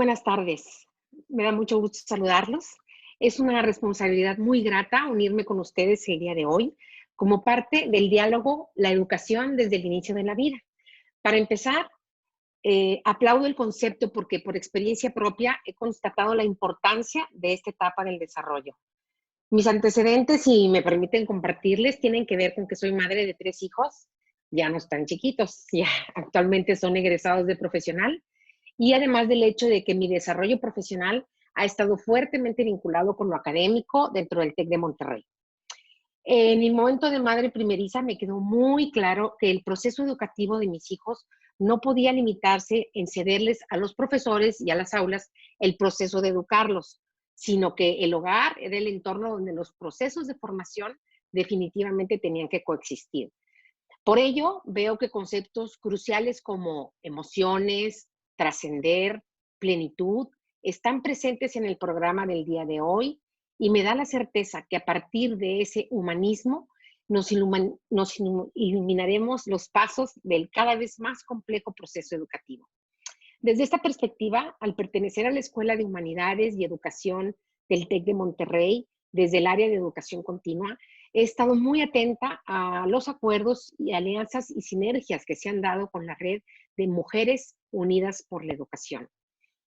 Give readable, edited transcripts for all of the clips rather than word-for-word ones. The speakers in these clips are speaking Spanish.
buenas tardes. Me da mucho gusto saludarlos. Es una responsabilidad muy grata unirme con ustedes el día de hoy como parte del diálogo La educación desde el inicio de la vida. Para empezar, aplaudo el concepto porque por experiencia propia he constatado la importancia de esta etapa del desarrollo. Mis antecedentes, si me permiten compartirles, tienen que ver con que soy madre de 3 hijos, ya no están chiquitos, ya actualmente son egresados de profesional, y además del hecho de que mi desarrollo profesional ha estado fuertemente vinculado con lo académico dentro del TEC de Monterrey. En mi momento de madre primeriza me quedó muy claro que el proceso educativo de mis hijos no podía limitarse en cederles a los profesores y a las aulas el proceso de educarlos, sino que el hogar era el entorno donde los procesos de formación definitivamente tenían que coexistir. Por ello, veo que conceptos cruciales como emociones, trascender, plenitud, están presentes en el programa del día de hoy y me da la certeza que a partir de ese humanismo nos iluminaremos los pasos del cada vez más complejo proceso educativo. Desde esta perspectiva, al pertenecer a la Escuela de Humanidades y Educación del TEC de Monterrey, desde el área de educación continua, he estado muy atenta a los acuerdos y alianzas y sinergias que se han dado con la red de Mujeres Unidas por la Educación.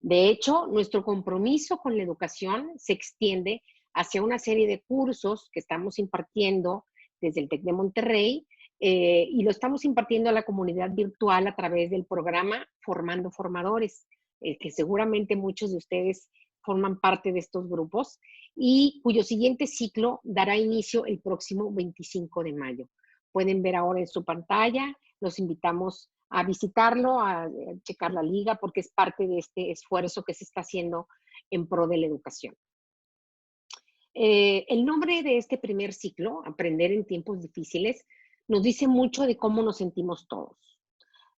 De hecho, nuestro compromiso con la educación se extiende hacia una serie de cursos que estamos impartiendo desde el TEC de Monterrey, y lo estamos impartiendo a la comunidad virtual a través del programa Formando Formadores, que seguramente muchos de ustedes forman parte de estos grupos y cuyo siguiente ciclo dará inicio el próximo 25 de mayo. Pueden ver ahora en su pantalla, los invitamos a visitarlo, a checar la liga, porque es parte de este esfuerzo que se está haciendo en pro de la educación. El nombre de este primer ciclo, Aprender en tiempos difíciles, nos dice mucho de cómo nos sentimos todos.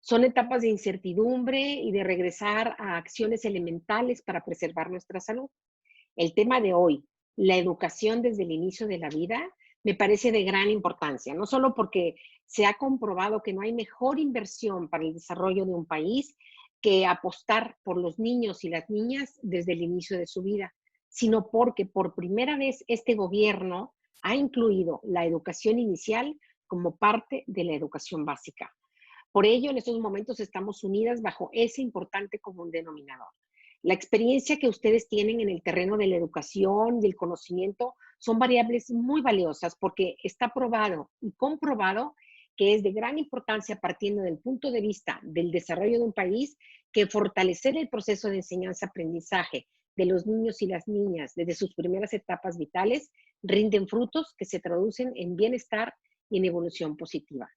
Son etapas de incertidumbre y de regresar a acciones elementales para preservar nuestra salud. El tema de hoy, la educación desde el inicio de la vida, me parece de gran importancia, no solo porque se ha comprobado que no hay mejor inversión para el desarrollo de un país que apostar por los niños y las niñas desde el inicio de su vida, sino porque por primera vez este gobierno ha incluido la educación inicial como parte de la educación básica. Por ello, en estos momentos estamos unidas bajo ese importante común denominador. La experiencia que ustedes tienen en el terreno de la educación y el conocimiento son variables muy valiosas porque está probado y comprobado que es de gran importancia partiendo del punto de vista del desarrollo de un país que fortalecer el proceso de enseñanza-aprendizaje de los niños y las niñas desde sus primeras etapas vitales rinden frutos que se traducen en bienestar y en evolución positiva.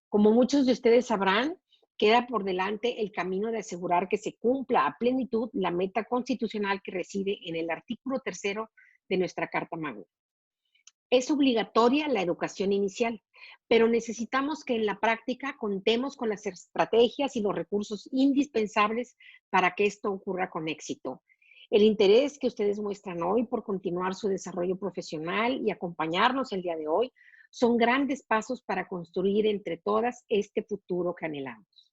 Como muchos de ustedes sabrán, queda por delante el camino de asegurar que se cumpla a plenitud la meta constitucional que reside en el artículo 3 de nuestra Carta Magna. Es obligatoria la educación inicial, pero necesitamos que en la práctica contemos con las estrategias y los recursos indispensables para que esto ocurra con éxito. El interés que ustedes muestran hoy por continuar su desarrollo profesional y acompañarnos el día de hoy son grandes pasos para construir entre todas este futuro que anhelamos.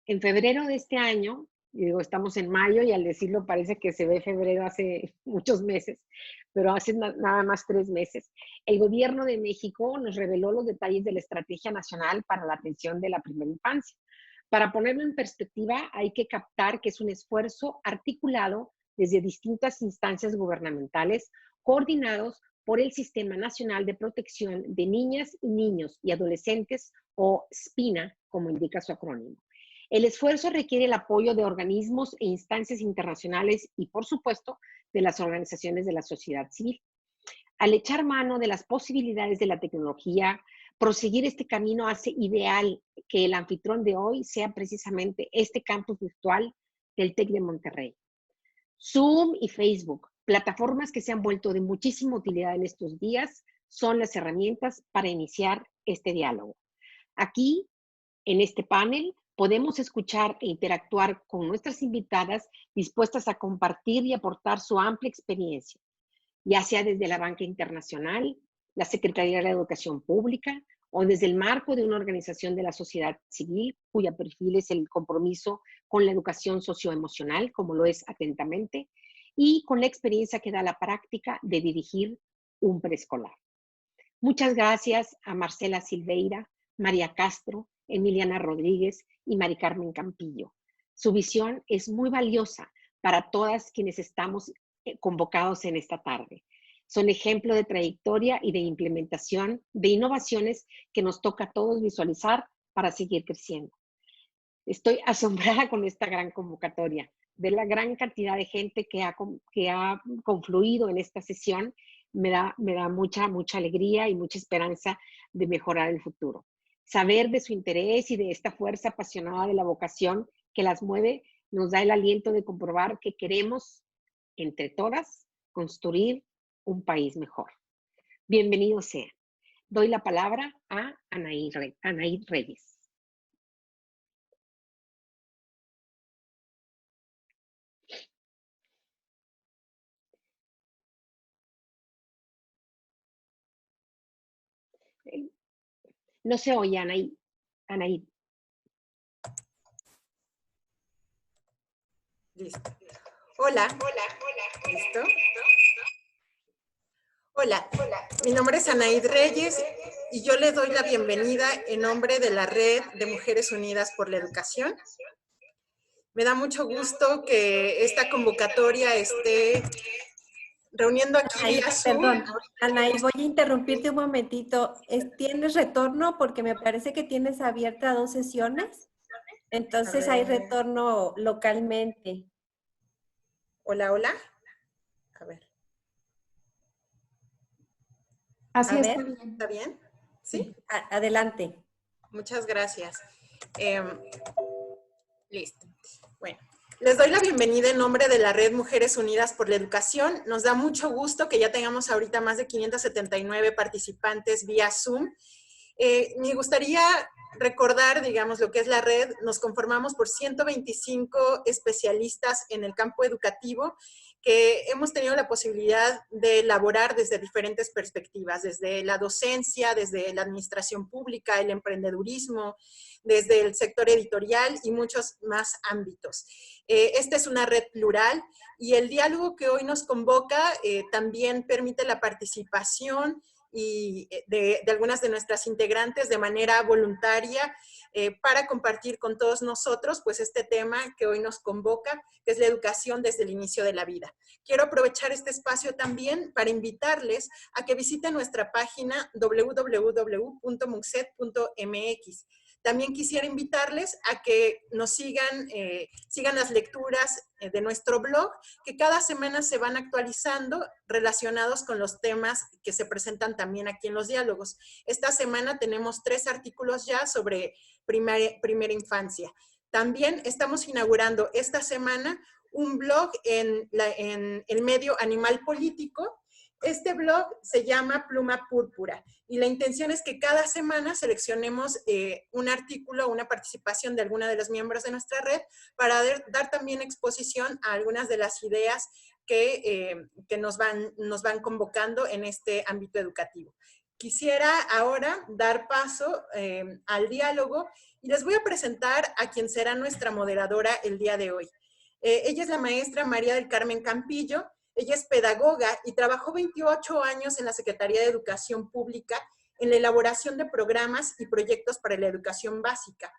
En febrero de este año, y digo, estamos en mayo y al decirlo parece que se ve febrero hace muchos meses, pero hace nada más 3 meses, el gobierno de México nos reveló los detalles de la Estrategia Nacional para la Atención de la Primera Infancia. Para ponerlo en perspectiva, hay que captar que es un esfuerzo articulado desde distintas instancias gubernamentales, coordinados por el Sistema Nacional de Protección de Niñas y Niños y Adolescentes, o SPINA, como indica su acrónimo. El esfuerzo requiere el apoyo de organismos e instancias internacionales y, por supuesto, de las organizaciones de la sociedad civil. Al echar mano de las posibilidades de la tecnología, proseguir este camino hace ideal que el anfitrión de hoy sea precisamente este campus virtual del TEC de Monterrey. Zoom y Facebook, plataformas que se han vuelto de muchísima utilidad en estos días, son las herramientas para iniciar este diálogo. Aquí, en este panel, podemos escuchar e interactuar con nuestras invitadas dispuestas a compartir y aportar su amplia experiencia, ya sea desde la banca internacional, la Secretaría de Educación Pública o desde el marco de una organización de la sociedad civil, cuya perfil es el compromiso con la educación socioemocional, como lo es Atentamente, y con la experiencia que da la práctica de dirigir un preescolar. Muchas gracias a Marcela Silveira, María Castro, Emiliana Rodríguez y Mari Carmen Campillo. Su visión es muy valiosa para todas quienes estamos convocados en esta tarde. Son ejemplo de trayectoria y de implementación de innovaciones que nos toca a todos visualizar para seguir creciendo. Estoy asombrada con esta gran convocatoria, ver la gran cantidad de gente que ha confluido en esta sesión. Me da mucha alegría y mucha esperanza de mejorar el futuro. Saber de su interés y de esta fuerza apasionada de la vocación que las mueve nos da el aliento de comprobar que queremos, entre todas, construir un país mejor. Bienvenidos sean. Doy la palabra a Anaí Reyes. No se oye, Anaí. Anaí. Listo. Hola. ¿Listo? Hola, mi nombre es Anaid Reyes y yo le doy la bienvenida en nombre de la Red de Mujeres Unidas por la Educación. Me da mucho gusto que esta convocatoria esté reuniendo aquí vía Zoom. Perdón, Anaí, voy a interrumpirte un momentito. ¿Tienes retorno? Porque me parece que tienes abiertas 2 sesiones. Entonces hay retorno localmente. Hola, hola. A ver. Así está bien. ¿Está bien? ¿Sí? Adelante. Muchas gracias. Listo. Bueno, les doy la bienvenida en nombre de la Red Mujeres Unidas por la Educación. Nos da mucho gusto que ya tengamos ahorita más de 579 participantes vía Zoom. Me gustaría recordar, digamos, lo que es la red. Nos conformamos por 125 especialistas en el campo educativo que hemos tenido la posibilidad de elaborar desde diferentes perspectivas, desde la docencia, desde la administración pública, el emprendedurismo, desde el sector editorial y muchos más ámbitos. Esta es una red plural y el diálogo que hoy nos convoca también permite la participación y de algunas de nuestras integrantes de manera voluntaria para compartir con todos nosotros pues este tema que hoy nos convoca, que es la educación desde el inicio de la vida. Quiero aprovechar este espacio también para invitarles a que visiten nuestra página www.muxed.mx. También quisiera invitarles a que nos sigan las lecturas de nuestro blog, que cada semana se van actualizando relacionados con los temas que se presentan también aquí en los diálogos. Esta semana tenemos 3 artículos ya sobre primera infancia. También estamos inaugurando esta semana un blog en el medio Animal Político. Este blog se llama Pluma Púrpura y la intención es que cada semana seleccionemos un artículo, una participación de alguna de los miembros de nuestra red para dar también exposición a algunas de las ideas que nos van convocando en este ámbito educativo. Quisiera ahora dar paso al diálogo y les voy a presentar a quien será nuestra moderadora el día de hoy. Ella es la maestra María del Carmen Campillo. Ella es pedagoga y trabajó 28 años en la Secretaría de Educación Pública en la elaboración de programas y proyectos para la educación básica,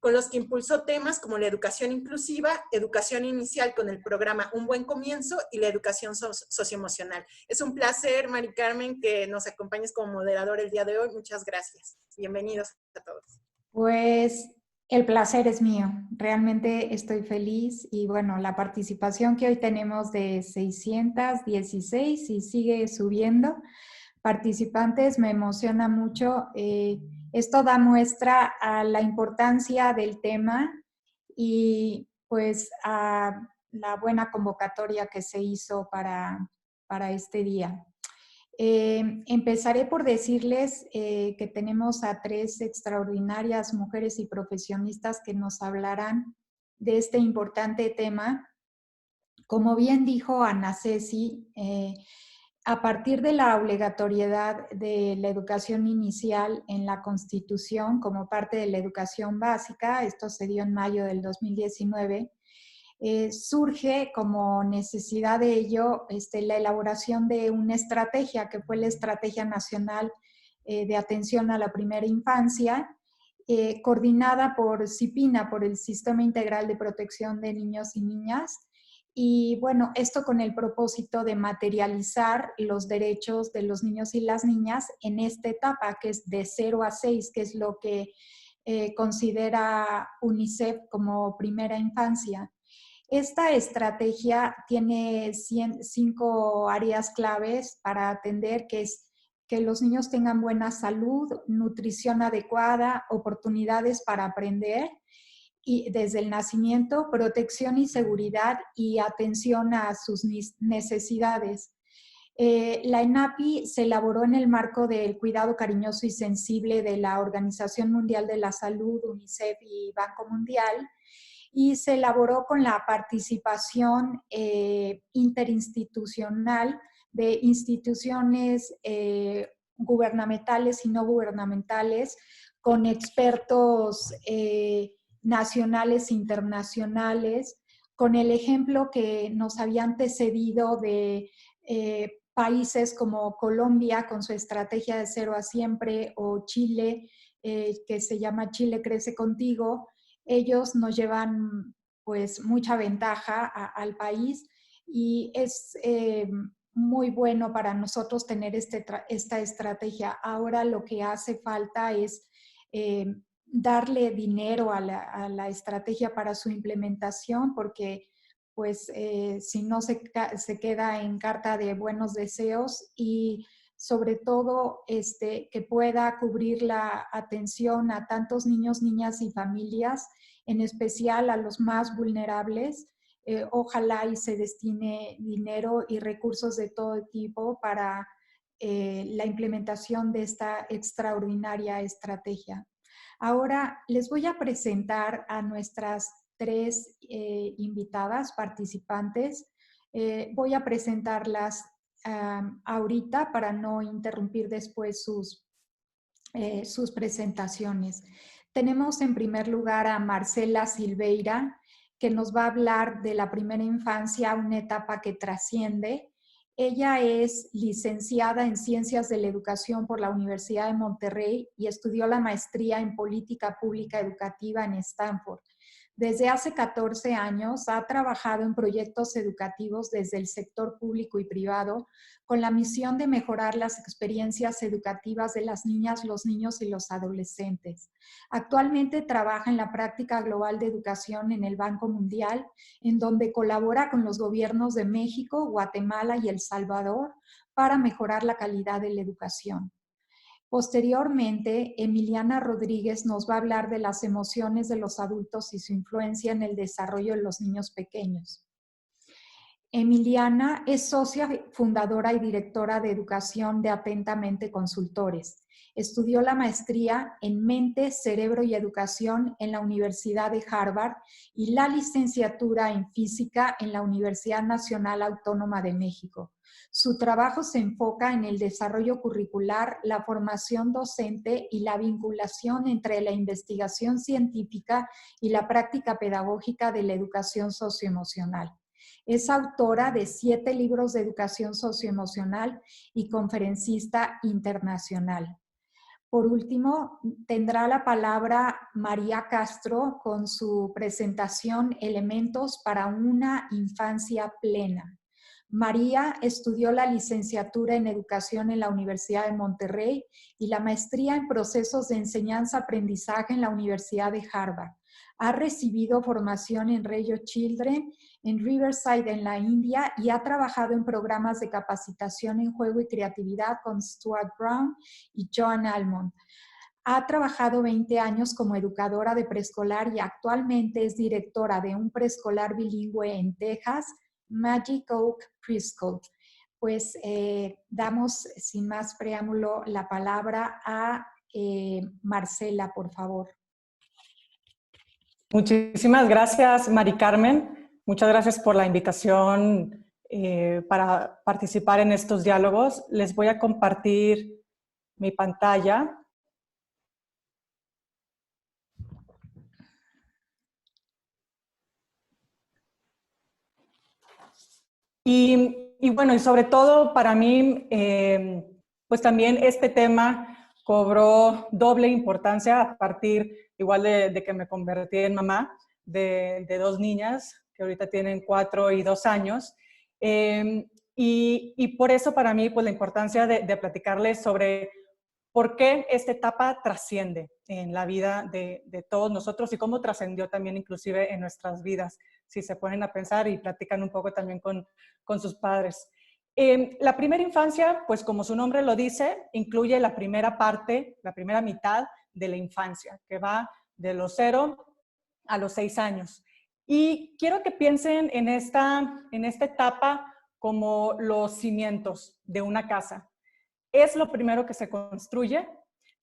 con los que impulsó temas como la educación inclusiva, educación inicial con el programa Un Buen Comienzo y la educación socioemocional. Es un placer, Mari Carmen, que nos acompañes como moderador el día de hoy. Muchas gracias. Bienvenidos a todos. Pues el placer es mío. Realmente estoy feliz y bueno, la participación que hoy tenemos de 616 y sigue subiendo participantes me emociona mucho. Esto da muestra a la importancia del tema y pues a la buena convocatoria que se hizo para este día. Empezaré por decirles que tenemos a 3 extraordinarias mujeres y profesionistas que nos hablarán de este importante tema. Como bien dijo Ana Ceci, a partir de la obligatoriedad de la educación inicial en la Constitución como parte de la educación básica, esto se dio en mayo del 2019, surge como necesidad de ello la elaboración de una estrategia que fue la Estrategia Nacional de Atención a la Primera Infancia, coordinada por CIPINA, por el Sistema Integral de Protección de Niños y Niñas. Y bueno, esto con el propósito de materializar los derechos de los niños y las niñas en esta etapa, que es de 0 a 6, que es lo que considera UNICEF como primera infancia. Esta estrategia tiene 5 áreas claves para atender, que es que los niños tengan buena salud, nutrición adecuada, oportunidades para aprender y desde el nacimiento, protección y seguridad y atención a sus necesidades. La ENAPI se elaboró en el marco del cuidado cariñoso y sensible de la Organización Mundial de la Salud, UNICEF y Banco Mundial, y se elaboró con la participación interinstitucional de instituciones gubernamentales y no gubernamentales, con expertos nacionales e internacionales, con el ejemplo que nos había antecedido de países como Colombia con su estrategia de 0 a siempre, o Chile, que se llama Chile Crece Contigo. Ellos nos llevan pues mucha ventaja al país y es muy bueno para nosotros tener esta estrategia. Ahora lo que hace falta es darle dinero a la estrategia para su implementación, porque pues si no se queda en carta de buenos deseos, y sobre todo que pueda cubrir la atención a tantos niños, niñas y familias, en especial a los más vulnerables. Ojalá y se destine dinero y recursos de todo tipo para la implementación de esta extraordinaria estrategia. Ahora les voy a presentar a nuestras 3 invitadas participantes. Voy a presentarlas ahorita para no interrumpir después sus presentaciones. Tenemos en primer lugar a Marcela Silveira, que nos va a hablar de la primera infancia, una etapa que trasciende. Ella es licenciada en Ciencias de la Educación por la Universidad de Monterrey y estudió la maestría en Política Pública Educativa en Stanford. Desde hace 14 años ha trabajado en proyectos educativos desde el sector público y privado con la misión de mejorar las experiencias educativas de las niñas, los niños y los adolescentes. Actualmente trabaja en la práctica global de educación en el Banco Mundial, en donde colabora con los gobiernos de México, Guatemala y El Salvador para mejorar la calidad de la educación. Posteriormente, Emiliana Rodríguez nos va a hablar de las emociones de los adultos y su influencia en el desarrollo de los niños pequeños. Emiliana es socia fundadora y directora de educación de Atentamente Consultores. Estudió la maestría en Mente, Cerebro y Educación en la Universidad de Harvard y la licenciatura en Física en la Universidad Nacional Autónoma de México. Su trabajo se enfoca en el desarrollo curricular, la formación docente y la vinculación entre la investigación científica y la práctica pedagógica de la educación socioemocional. Es autora de 7 libros de educación socioemocional y conferencista internacional. Por último, tendrá la palabra María Castro con su presentación Elementos para una infancia plena. María estudió la licenciatura en Educación en la Universidad de Monterrey y la maestría en Procesos de Enseñanza-Aprendizaje en la Universidad de Harvard. Ha recibido formación en Rayo Children, en Riverside en la India, y ha trabajado en programas de capacitación en juego y creatividad con Stuart Brown y Joan Almond. Ha trabajado 20 años como educadora de preescolar y actualmente es directora de un preescolar bilingüe en Texas, Magic Oak Preschool. Pues damos sin más preámbulo la palabra a Marcela, por favor. Muchísimas gracias, Mari Carmen. Muchas gracias por la invitación para participar en estos diálogos. Les voy a compartir mi pantalla. Y bueno, y sobre todo para mí, pues también este tema cobró doble importancia a partir, igual de que me convertí en mamá de 2 niñas, que ahorita tienen 4 y 2 años. Y por eso para mí, pues la importancia de platicarles sobre por qué esta etapa trasciende en la vida de todos nosotros y cómo trascendió también inclusive en nuestras vidas, si se ponen a pensar y platican un poco también con sus padres. La primera infancia, pues como su nombre lo dice, incluye la primera parte, la primera mitad de la infancia, que va de los 0 a los 6 años. Y quiero que piensen en esta etapa como los cimientos de una casa. Es lo primero que se construye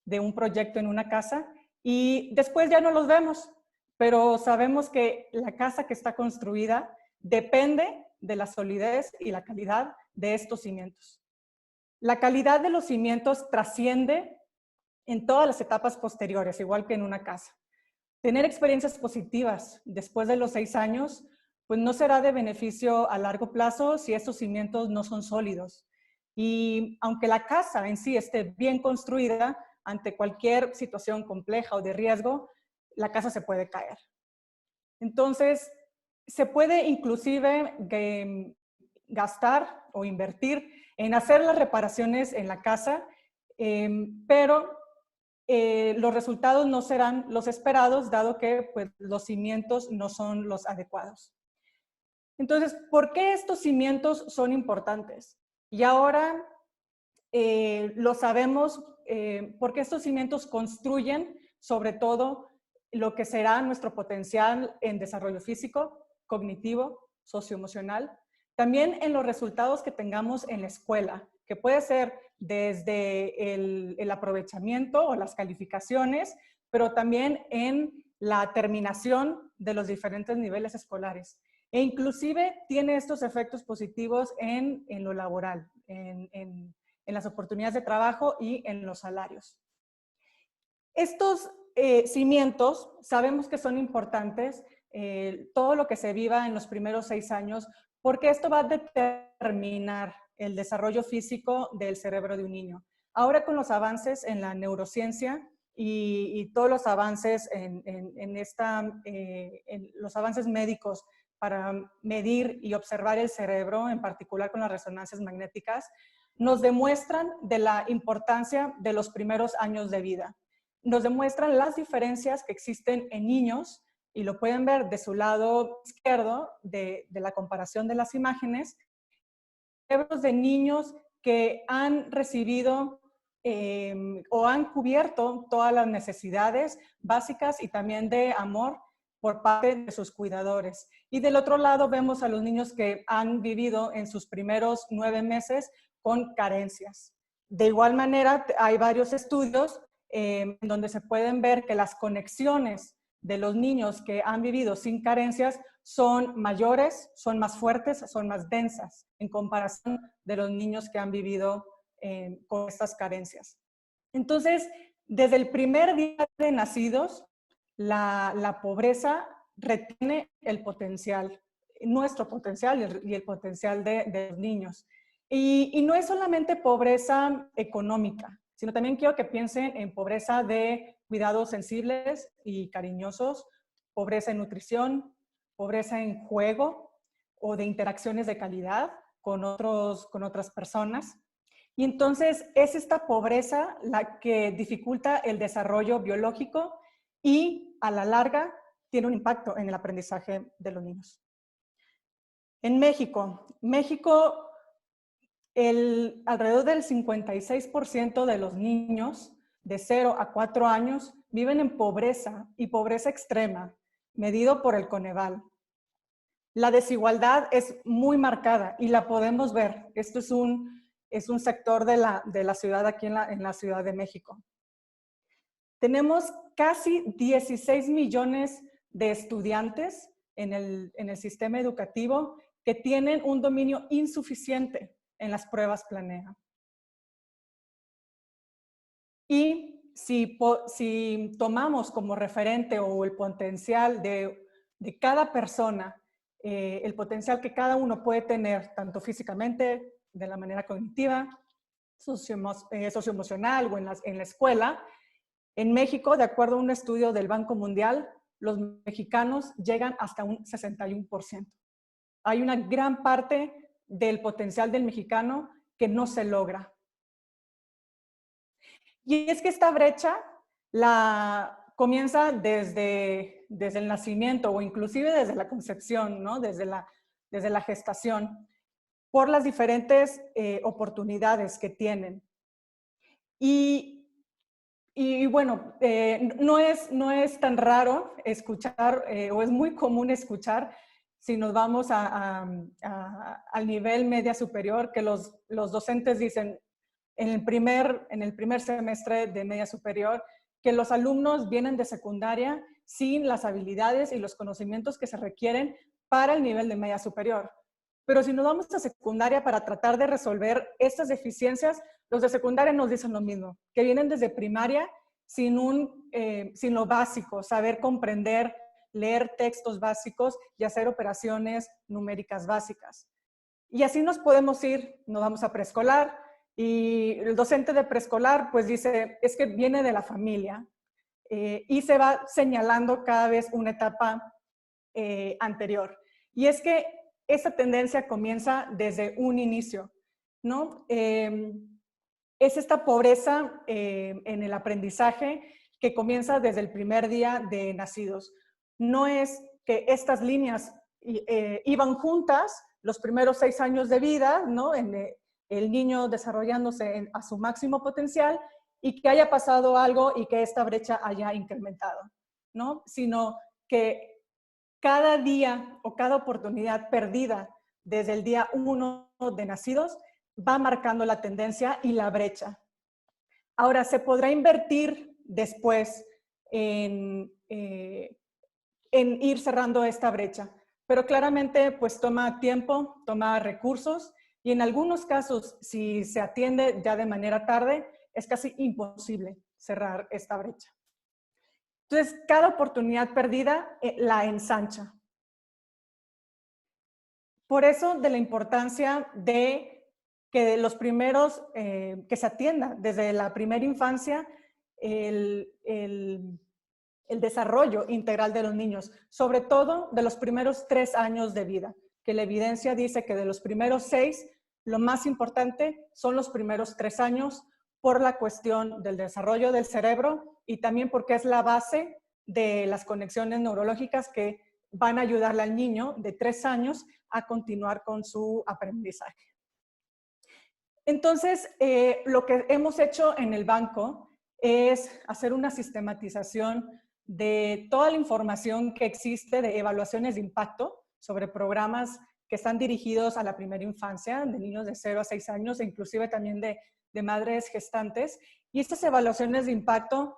de un proyecto en una casa y después ya no los vemos, pero sabemos que la casa que está construida depende de la solidez y la calidad de estos cimientos. La calidad de los cimientos trasciende en todas las etapas posteriores, igual que en una casa. Tener experiencias positivas después de los 6 años, pues no será de beneficio a largo plazo si estos cimientos no son sólidos. Y aunque la casa en sí esté bien construida, ante cualquier situación compleja o de riesgo, la casa se puede caer. Entonces, se puede inclusive gastar o invertir en hacer las reparaciones en la casa, pero los resultados no serán los esperados, dado que pues, los cimientos no son los adecuados. Entonces, ¿por qué estos cimientos son importantes? Y ahora lo sabemos porque estos cimientos construyen sobre todo lo que será nuestro potencial en desarrollo físico, cognitivo, socioemocional, también en los resultados que tengamos en la escuela, que puede ser desde el aprovechamiento o las calificaciones, pero también en la terminación de los diferentes niveles escolares. E inclusive tiene estos efectos positivos en lo laboral, en las oportunidades de trabajo y en los salarios. Estos cimientos sabemos que son importantes, todo lo que se viva en los primeros 6 años, porque esto va a determinar el desarrollo físico del cerebro de un niño. Ahora con los avances en la neurociencia y todos los avances en los avances médicos para medir y observar el cerebro, en particular con las resonancias magnéticas, nos demuestran de la importancia de los primeros años de vida. Nos demuestran las diferencias que existen en niños, y lo pueden ver de su lado izquierdo de la comparación de las imágenes, cerebros de niños que han recibido o han cubierto todas las necesidades básicas y también de amor por parte de sus cuidadores. Y del otro lado vemos a los niños que han vivido en sus primeros 9 meses con carencias. De igual manera, hay varios estudios donde se pueden ver que las conexiones de los niños que han vivido sin carencias son mayores, son más fuertes, son más densas en comparación de los niños que han vivido con estas carencias. Entonces, desde el primer día de nacidos, la pobreza retiene el potencial, nuestro potencial y el potencial de los niños. Y no es solamente pobreza económica, sino también quiero que piensen en pobreza de cuidados sensibles y cariñosos, pobreza en nutrición, pobreza en juego o de interacciones de calidad con otras personas. Y entonces es esta pobreza la que dificulta el desarrollo biológico y a la larga tiene un impacto en el aprendizaje de los niños. En México, alrededor del 56% de los niños de 0 a 4 años viven en pobreza y pobreza extrema, medido por el Coneval. La desigualdad es muy marcada y la podemos ver. Esto es un sector de la ciudad aquí en la Ciudad de México. Tenemos casi 16 millones de estudiantes en el sistema educativo que tienen un dominio insuficiente en las pruebas Planea. Y si tomamos como referente o el potencial de cada persona, el potencial que cada uno puede tener, tanto físicamente, de la manera cognitiva, socioemocional o en la escuela, en México, de acuerdo a un estudio del Banco Mundial, los mexicanos llegan hasta un 61%. Hay una gran parte del potencial del mexicano que no se logra. Y es que esta brecha comienza desde el nacimiento o inclusive desde la concepción, ¿no? Desde la gestación, por las diferentes oportunidades que tienen. Y bueno, no es tan raro escuchar, o es muy común escuchar, si nos vamos al nivel media superior, que los docentes dicen en el primer semestre de media superior, que los alumnos vienen de secundaria sin las habilidades y los conocimientos que se requieren para el nivel de media superior. Pero si nos vamos a secundaria para tratar de resolver estas deficiencias, los de secundaria nos dicen lo mismo, que vienen desde primaria sin lo básico, saber comprender, leer textos básicos y hacer operaciones numéricas básicas. Y así nos podemos ir, nos vamos a preescolar y el docente de preescolar pues dice, es que viene de la familia y se va señalando cada vez una etapa anterior. Y es que esa tendencia comienza desde un inicio, ¿no? Es esta pobreza en el aprendizaje que comienza desde el primer día de nacidos. No es que estas líneas iban juntas los primeros 6 años de vida, ¿no? El niño desarrollándose a su máximo potencial y que haya pasado algo y que esta brecha haya incrementado, ¿no? Sino que cada día o cada oportunidad perdida desde el día 1 de nacidos va marcando la tendencia y la brecha. Ahora, se podrá invertir después en ir cerrando esta brecha, pero claramente pues toma tiempo, toma recursos y en algunos casos, si se atiende ya de manera tarde, es casi imposible cerrar esta brecha. Entonces, cada oportunidad perdida la ensancha. Por eso, de la importancia de que los primeros, que se atienda desde la primera infancia el desarrollo integral de los niños, sobre todo de los primeros 3 años de vida, que la evidencia dice que de los primeros 6, lo más importante son los primeros 3 años por la cuestión del desarrollo del cerebro y también porque es la base de las conexiones neurológicas que van a ayudarle al niño de 3 años a continuar con su aprendizaje. Entonces, lo que hemos hecho en el banco es hacer una sistematización de toda la información que existe de evaluaciones de impacto sobre programas que están dirigidos a la primera infancia, de niños de 0 a 6 años, e inclusive también de madres gestantes. Y estas evaluaciones de impacto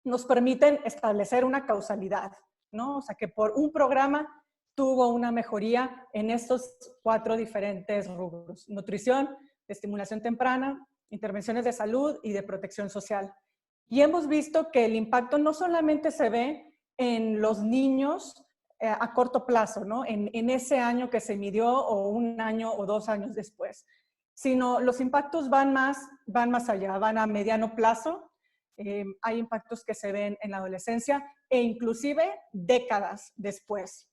nos permiten establecer una causalidad, ¿no? O sea, que por un programa tuvo una mejoría en estos 4 diferentes rubros: nutrición, estimulación temprana, intervenciones de salud y de protección social. Y hemos visto que el impacto no solamente se ve en los niños a corto plazo, ¿no? En ese año que se midió o 1 año o 2 años después, sino los impactos van más allá, van a mediano plazo. Hay impactos que se ven en la adolescencia e inclusive décadas después.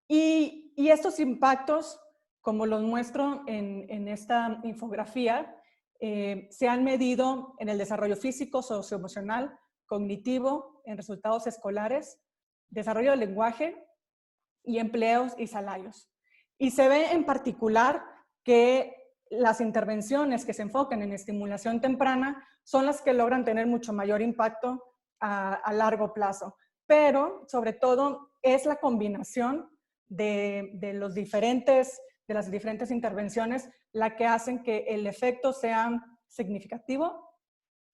Y estos impactos, como los muestro en esta infografía, se han medido en el desarrollo físico, socioemocional, cognitivo, en resultados escolares, desarrollo del lenguaje y empleos y salarios. Y se ve en particular que las intervenciones que se enfocan en estimulación temprana son las que logran tener mucho mayor impacto a largo plazo. Pero, sobre todo, es la combinación de las diferentes intervenciones la que hacen que el efecto sea significativo,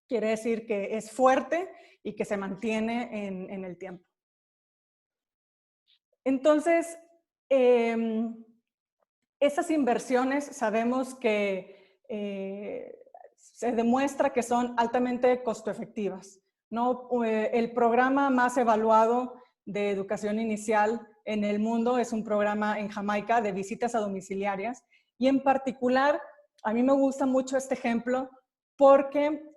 quiere decir que es fuerte y que se mantiene en el tiempo. Entonces, Esas inversiones sabemos que se demuestra que son altamente costo efectivas, ¿no? El programa más evaluado de educación inicial en el mundo es un programa en Jamaica de visitas a domiciliarias, y en particular a mí me gusta mucho este ejemplo porque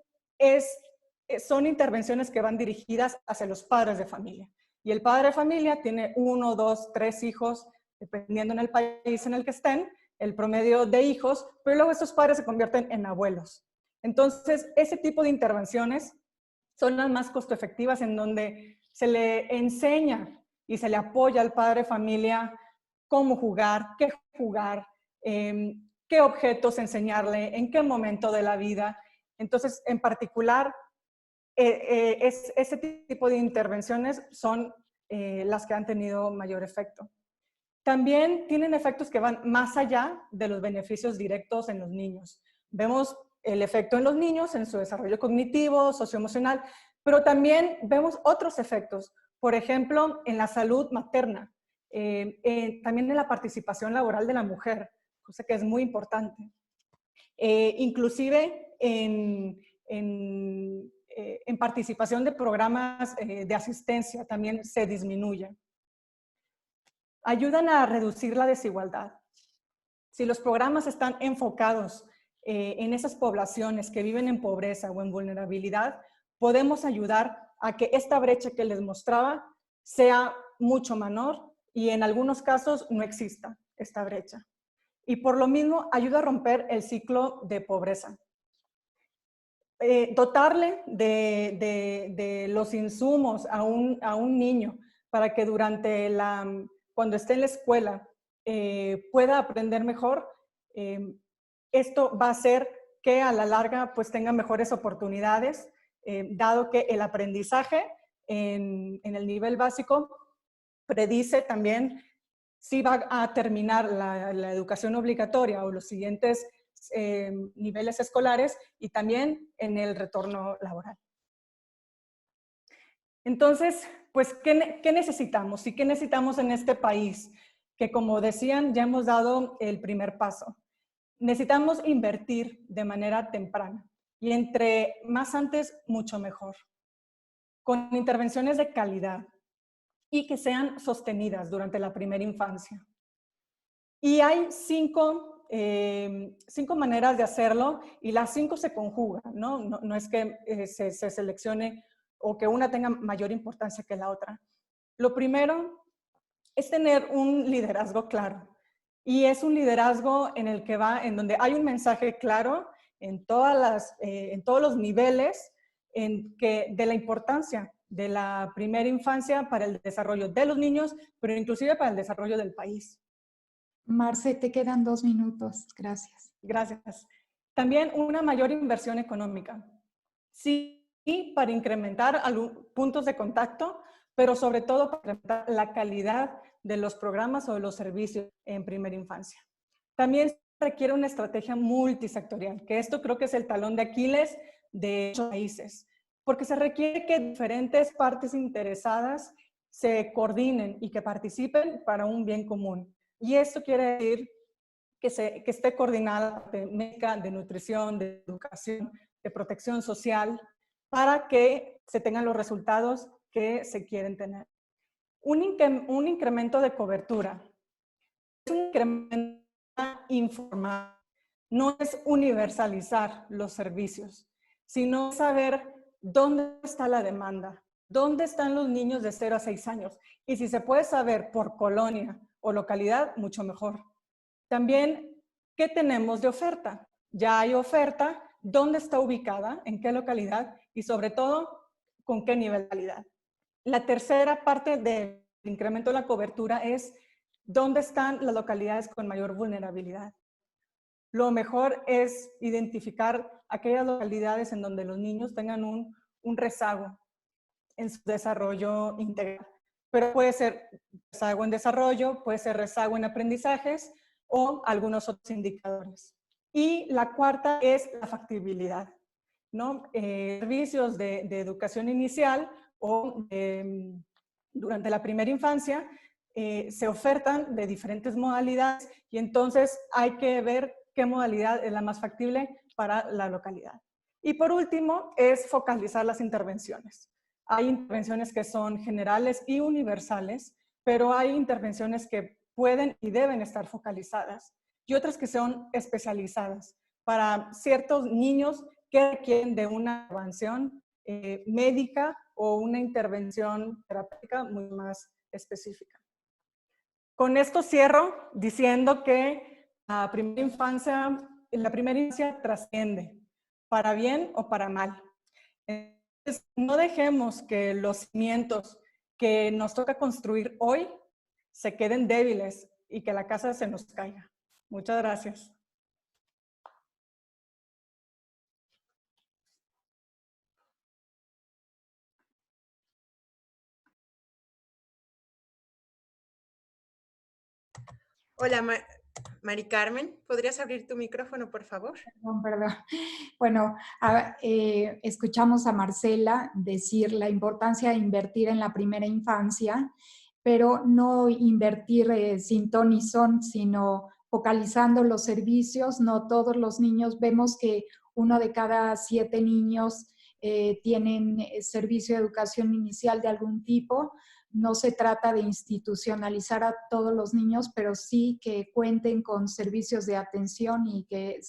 son intervenciones que van dirigidas hacia los padres de familia. Y el padre de familia tiene 1, 2, 3 hijos, dependiendo en el país en el que estén, el promedio de hijos, pero luego estos padres se convierten en abuelos. Entonces, ese tipo de intervenciones son las más costo efectivas, en donde se le enseña y se le apoya al padre de familia cómo jugar, qué objetos enseñarle, en qué momento de la vida. Entonces, en particular, ese tipo de intervenciones son las que han tenido mayor efecto. También tienen efectos que van más allá de los beneficios directos en los niños. Vemos el efecto en los niños, en su desarrollo cognitivo, socioemocional, pero también vemos otros efectos. Por ejemplo, en la salud materna, también en la participación laboral de la mujer, cosa que es muy importante. Inclusive en participación de programas de asistencia también se disminuye. Ayudan a reducir la desigualdad. Si los programas están enfocados en esas poblaciones que viven en pobreza o en vulnerabilidad, podemos ayudar a que esta brecha que les mostraba sea mucho menor y en algunos casos no exista esta brecha. Y por lo mismo ayuda a romper el ciclo de pobreza. Dotarle de los insumos a un niño para que cuando esté en la escuela pueda aprender mejor, esto va a hacer que a la larga pues tenga mejores oportunidades, dado que el aprendizaje en el nivel básico predice también si va a terminar la educación obligatoria o los siguientes niveles escolares, y también en el retorno laboral. Entonces, pues, ¿qué necesitamos? ¿Y qué necesitamos en este país? Que, como decían, ya hemos dado el primer paso. Necesitamos invertir de manera temprana, y entre más antes, mucho mejor, con intervenciones de calidad y que sean sostenidas durante la primera infancia. Y hay cinco maneras de hacerlo, y las 5 se conjugan, ¿no? No es que se seleccione o que una tenga mayor importancia que la otra. Lo primero es tener un liderazgo claro, y es un liderazgo en donde hay un mensaje claro en todos los niveles de la importancia de la primera infancia para el desarrollo de los niños, pero inclusive para el desarrollo del país. Marce, te quedan 2 minutos. Gracias. Gracias. También una mayor inversión económica. Sí, para incrementar puntos de contacto, pero sobre todo para incrementar la calidad de los programas o de los servicios en primera infancia. También requiere una estrategia multisectorial, que esto creo que es el talón de Aquiles de muchos países, porque se requiere que diferentes partes interesadas se coordinen y que participen para un bien común. Y esto quiere decir que esté coordinada la parte médica, de nutrición, de educación, de protección social, para que se tengan los resultados que se quieren tener. Un incremento de cobertura. Es un incremento informal. No es universalizar los servicios, sino saber dónde está la demanda, dónde están los niños de 0 a 6 años. Y si se puede saber por colonia o localidad, mucho mejor. También, ¿qué tenemos de oferta? Ya hay oferta, ¿dónde está ubicada? ¿En qué localidad? Y sobre todo, ¿con qué nivel de calidad? La tercera parte del incremento de la cobertura es ¿dónde están las localidades con mayor vulnerabilidad? Lo mejor es identificar aquellas localidades en donde los niños tengan un rezago en su desarrollo integral. Pero puede ser rezago en desarrollo, puede ser rezago en aprendizajes o algunos otros indicadores. Y la cuarta es la factibilidad, ¿no? Servicios de educación inicial o durante la primera infancia se ofertan de diferentes modalidades y entonces hay que ver qué modalidad es la más factible para la localidad. Y por último, es focalizar las intervenciones. Hay intervenciones que son generales y universales, pero hay intervenciones que pueden y deben estar focalizadas y otras que son especializadas para ciertos niños que requieren de una intervención médica o una intervención terapéutica muy más específica. Con esto cierro diciendo que la primera infancia trasciende, para bien o para mal. Entonces, no dejemos que los cimientos que nos toca construir hoy se queden débiles y que la casa se nos caiga. Muchas gracias. Hola, Mari Carmen, ¿podrías abrir tu micrófono, por favor? Perdón. Bueno, escuchamos a Marcela decir la importancia de invertir en la primera infancia, pero no invertir sin ton ni son, sino focalizando los servicios. No todos los niños, vemos que 1 de cada 7 niños tienen servicio de educación inicial de algún tipo. No se trata de institucionalizar a todos los niños, pero sí que cuenten con servicios de atención y que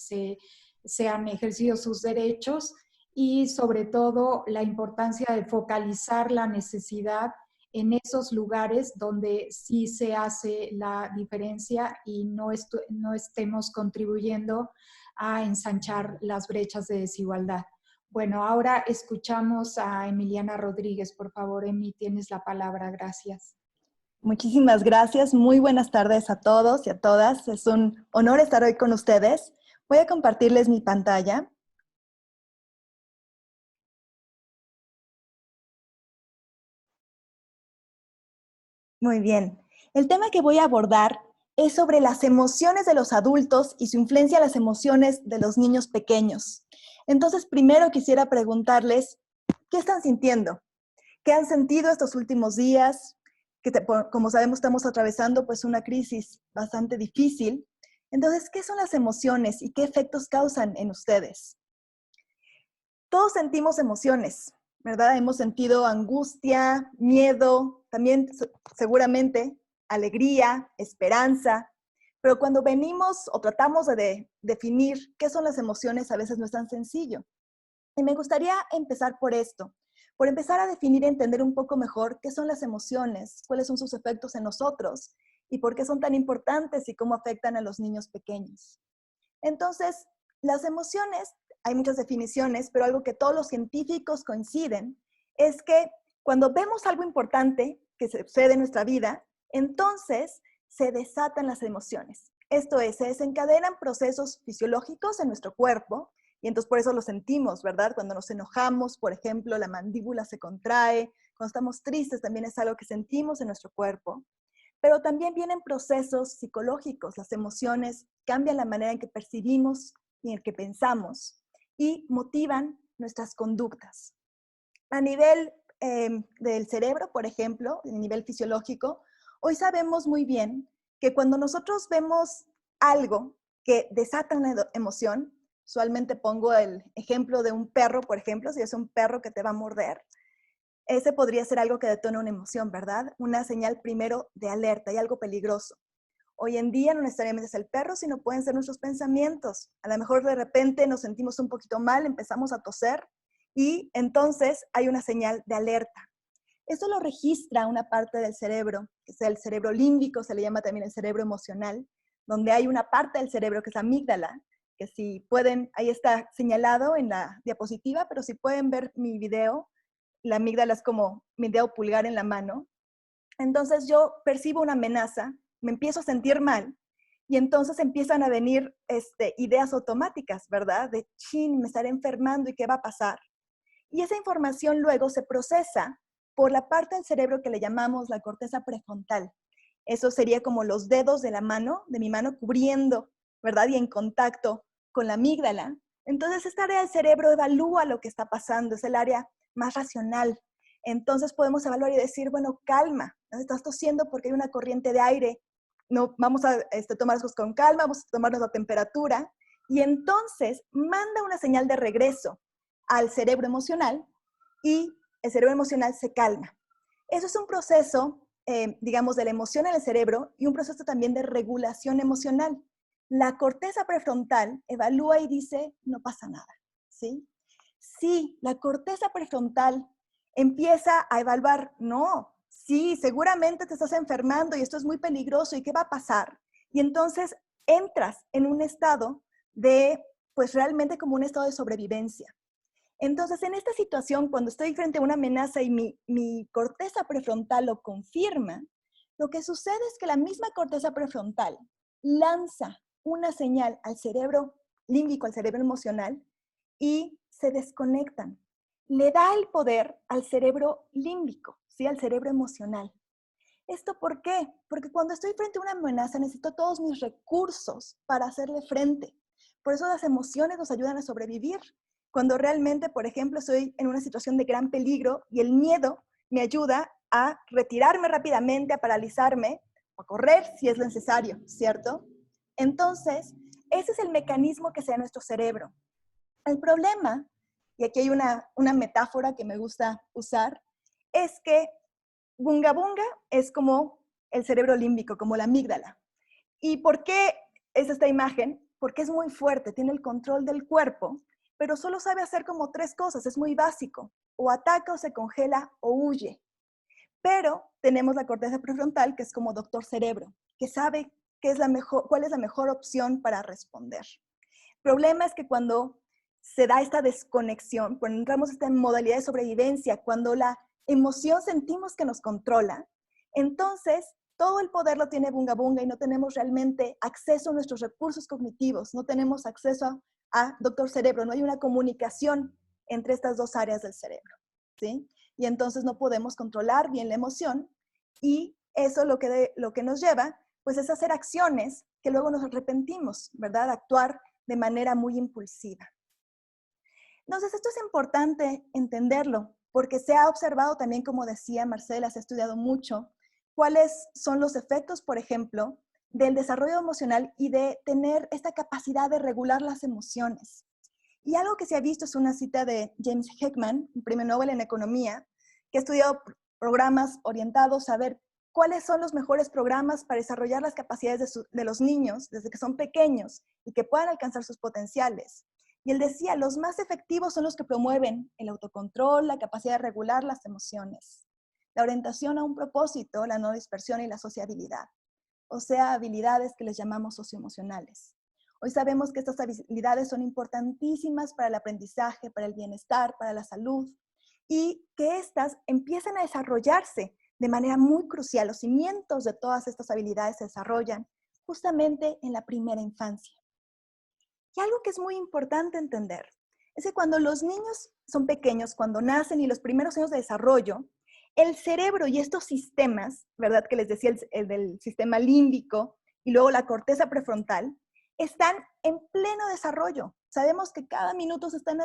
sean ejercidos sus derechos, y sobre todo la importancia de focalizar la necesidad en esos lugares donde sí se hace la diferencia y no estemos contribuyendo a ensanchar las brechas de desigualdad. Bueno, ahora escuchamos a Emiliana Rodríguez. Por favor, Emi, tienes la palabra. Gracias. Muchísimas gracias. Muy buenas tardes a todos y a todas. Es un honor estar hoy con ustedes. Voy a compartirles mi pantalla. Muy bien. El tema que voy a abordar es sobre las emociones de los adultos y su influencia en las emociones de los niños pequeños. Entonces, primero quisiera preguntarles, ¿qué están sintiendo? ¿Qué han sentido estos últimos días? Como sabemos, estamos atravesando pues una crisis bastante difícil. Entonces, ¿qué son las emociones y qué efectos causan en ustedes? Todos sentimos emociones, ¿verdad? Hemos sentido angustia, miedo, también seguramente alegría, esperanza, pero cuando venimos o tratamos de definir qué son las emociones, a veces no es tan sencillo. Y me gustaría empezar por esto, por empezar a definir y entender un poco mejor qué son las emociones, cuáles son sus efectos en nosotros y por qué son tan importantes y cómo afectan a los niños pequeños. Entonces, las emociones, hay muchas definiciones, pero algo que todos los científicos coinciden es que cuando vemos algo importante que sucede en nuestra vida, entonces se desatan las emociones. Esto es, se desencadenan procesos fisiológicos en nuestro cuerpo y entonces por eso lo sentimos, ¿verdad? Cuando nos enojamos, por ejemplo, la mandíbula se contrae. Cuando estamos tristes también es algo que sentimos en nuestro cuerpo. Pero también vienen procesos psicológicos. Las emociones cambian la manera en que percibimos y en que pensamos y motivan nuestras conductas. A nivel del cerebro, por ejemplo, a nivel fisiológico, hoy sabemos muy bien que cuando nosotros vemos algo que desata una emoción, usualmente pongo el ejemplo de un perro, por ejemplo, si es un perro que te va a morder, ese podría ser algo que detona una emoción, ¿verdad? Una señal primero de alerta, hay algo peligroso. Hoy en día no necesariamente es el perro, sino pueden ser nuestros pensamientos. A lo mejor de repente nos sentimos un poquito mal, empezamos a toser y entonces hay una señal de alerta. Eso lo registra una parte del cerebro, que es el cerebro límbico, se le llama también el cerebro emocional, donde hay una parte del cerebro que es la amígdala, que si pueden, ahí está señalado en la diapositiva, pero si pueden ver mi video, la amígdala es como mi dedo pulgar en la mano. Entonces yo percibo una amenaza, me empiezo a sentir mal y entonces empiezan a venir ideas automáticas, ¿verdad? De, chin, me estaré enfermando y qué va a pasar. Y esa información luego se procesa por la parte del cerebro que le llamamos la corteza prefrontal. Eso sería como los dedos de la mano, de mi mano, cubriendo, ¿verdad? Y en contacto con la amígdala. Entonces esta área del cerebro evalúa lo que está pasando, es el área más racional. Entonces podemos evaluar y decir, bueno, calma, ¿no? Estás tosiendo porque hay una corriente de aire. No, vamos a tomar las cosas con calma, vamos a tomarnos la temperatura. Y entonces manda una señal de regreso al cerebro emocional y el cerebro emocional se calma. Eso es un proceso, digamos, de la emoción en el cerebro y un proceso también de regulación emocional. La corteza prefrontal evalúa y dice, no pasa nada, ¿sí? Sí, la corteza prefrontal empieza a evaluar, no, sí, seguramente te estás enfermando y esto es muy peligroso, ¿y qué va a pasar? Y entonces entras en un estado de, pues realmente como un estado de sobrevivencia. Entonces, en esta situación, cuando estoy frente a una amenaza y mi corteza prefrontal lo confirma, lo que sucede es que la misma corteza prefrontal lanza una señal al cerebro límbico, al cerebro emocional, y se desconectan. Le da el poder al cerebro límbico, ¿sí? Al cerebro emocional. ¿Esto por qué? Porque cuando estoy frente a una amenaza necesito todos mis recursos para hacerle frente. Por eso las emociones nos ayudan a sobrevivir. Cuando realmente, por ejemplo, estoy en una situación de gran peligro y el miedo me ayuda a retirarme rápidamente, a paralizarme, o a correr si es necesario, ¿cierto? Entonces, ese es el mecanismo que se da en nuestro cerebro. El problema, y aquí hay una metáfora que me gusta usar, es que Bunga Bunga es como el cerebro límbico, como la amígdala. ¿Y por qué es esta imagen? Porque es muy fuerte, tiene el control del cuerpo, pero solo sabe hacer como 3 cosas, es muy básico. O ataca, o se congela, o huye. Pero tenemos la corteza prefrontal, que es como doctor cerebro, que sabe cuál es la mejor opción para responder. El problema es que cuando se da esta desconexión, cuando entramos en esta modalidad de sobrevivencia, cuando la emoción sentimos que nos controla, entonces todo el poder lo tiene Bunga Bunga y no tenemos realmente acceso a nuestros recursos cognitivos, no tenemos acceso a doctor cerebro, no hay una comunicación entre estas 2 áreas del cerebro, ¿sí? Y entonces no podemos controlar bien la emoción y eso lo que nos lleva pues es hacer acciones que luego nos arrepentimos, ¿verdad? Actuar de manera muy impulsiva. Entonces, esto es importante entenderlo, porque se ha observado también, como decía Marcela, se ha estudiado mucho, cuáles son los efectos, por ejemplo, del desarrollo emocional y de tener esta capacidad de regular las emociones. Y algo que se ha visto es una cita de James Heckman, un premio Nobel en Economía, que ha estudiado programas orientados a ver cuáles son los mejores programas para desarrollar las capacidades de los niños desde que son pequeños y que puedan alcanzar sus potenciales. Y él decía, los más efectivos son los que promueven el autocontrol, la capacidad de regular las emociones, la orientación a un propósito, la no dispersión y la sociabilidad. O sea, habilidades que les llamamos socioemocionales. Hoy sabemos que estas habilidades son importantísimas para el aprendizaje, para el bienestar, para la salud, y que estas empiezan a desarrollarse de manera muy crucial. Los cimientos de todas estas habilidades se desarrollan justamente en la primera infancia. Y algo que es muy importante entender es que cuando los niños son pequeños, cuando nacen y los primeros años de desarrollo, el cerebro y estos sistemas, ¿verdad? Que les decía el del sistema límbico y luego la corteza prefrontal, están en pleno desarrollo. Sabemos que cada minuto se están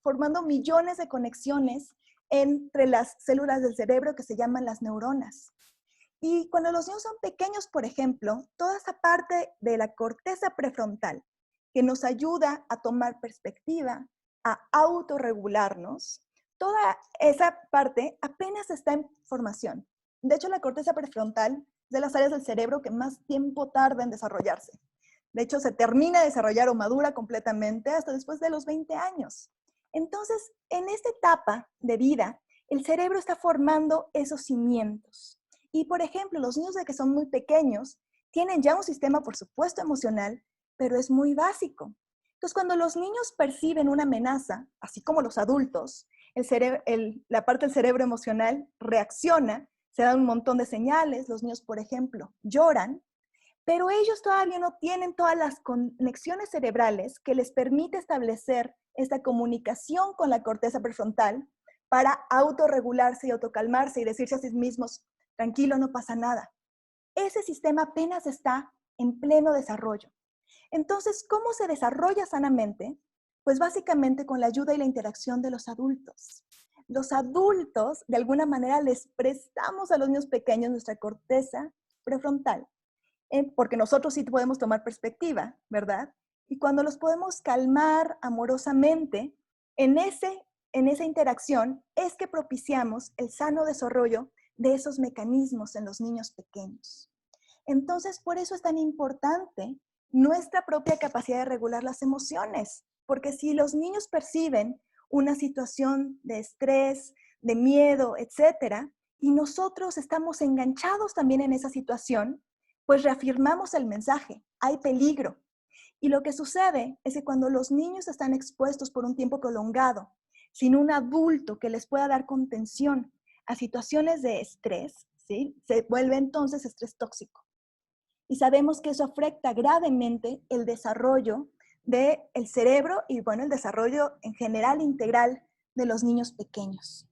formando millones de conexiones entre las células del cerebro que se llaman las neuronas. Y cuando los niños son pequeños, por ejemplo, toda esa parte de la corteza prefrontal que nos ayuda a tomar perspectiva, a autorregularnos, toda esa parte apenas está en formación. De hecho, la corteza prefrontal es de las áreas del cerebro que más tiempo tarda en desarrollarse. De hecho, se termina de desarrollar o madura completamente hasta después de los 20 años. Entonces, en esta etapa de vida, el cerebro está formando esos cimientos. Y, por ejemplo, los niños de que son muy pequeños tienen ya un sistema, por supuesto, emocional, pero es muy básico. Entonces, cuando los niños perciben una amenaza, así como los adultos, la parte del cerebro emocional reacciona, se dan un montón de señales. Los niños, por ejemplo, lloran, pero ellos todavía no tienen todas las conexiones cerebrales que les permite establecer esta comunicación con la corteza prefrontal para autorregularse y autocalmarse y decirse a sí mismos, tranquilo, no pasa nada. Ese sistema apenas está en pleno desarrollo. Entonces, ¿cómo se desarrolla sanamente? Pues básicamente con la ayuda y la interacción de los adultos. los adultos, de alguna manera, les prestamos a los niños pequeños nuestra corteza prefrontal, porque nosotros sí podemos tomar perspectiva, ¿verdad? Y cuando los podemos calmar amorosamente, en esa interacción es que propiciamos el sano desarrollo de esos mecanismos en los niños pequeños. Entonces, por eso es tan importante nuestra propia capacidad de regular las emociones, porque si los niños perciben una situación de estrés, de miedo, etcétera, y nosotros estamos enganchados también en esa situación, pues reafirmamos el mensaje, hay peligro. Y lo que sucede es que cuando los niños están expuestos por un tiempo prolongado, sin un adulto que les pueda dar contención a situaciones de estrés, ¿sí? Se vuelve entonces estrés tóxico. Y sabemos que eso afecta gravemente el desarrollo del cerebro y, bueno, el desarrollo en general integral de los niños pequeños.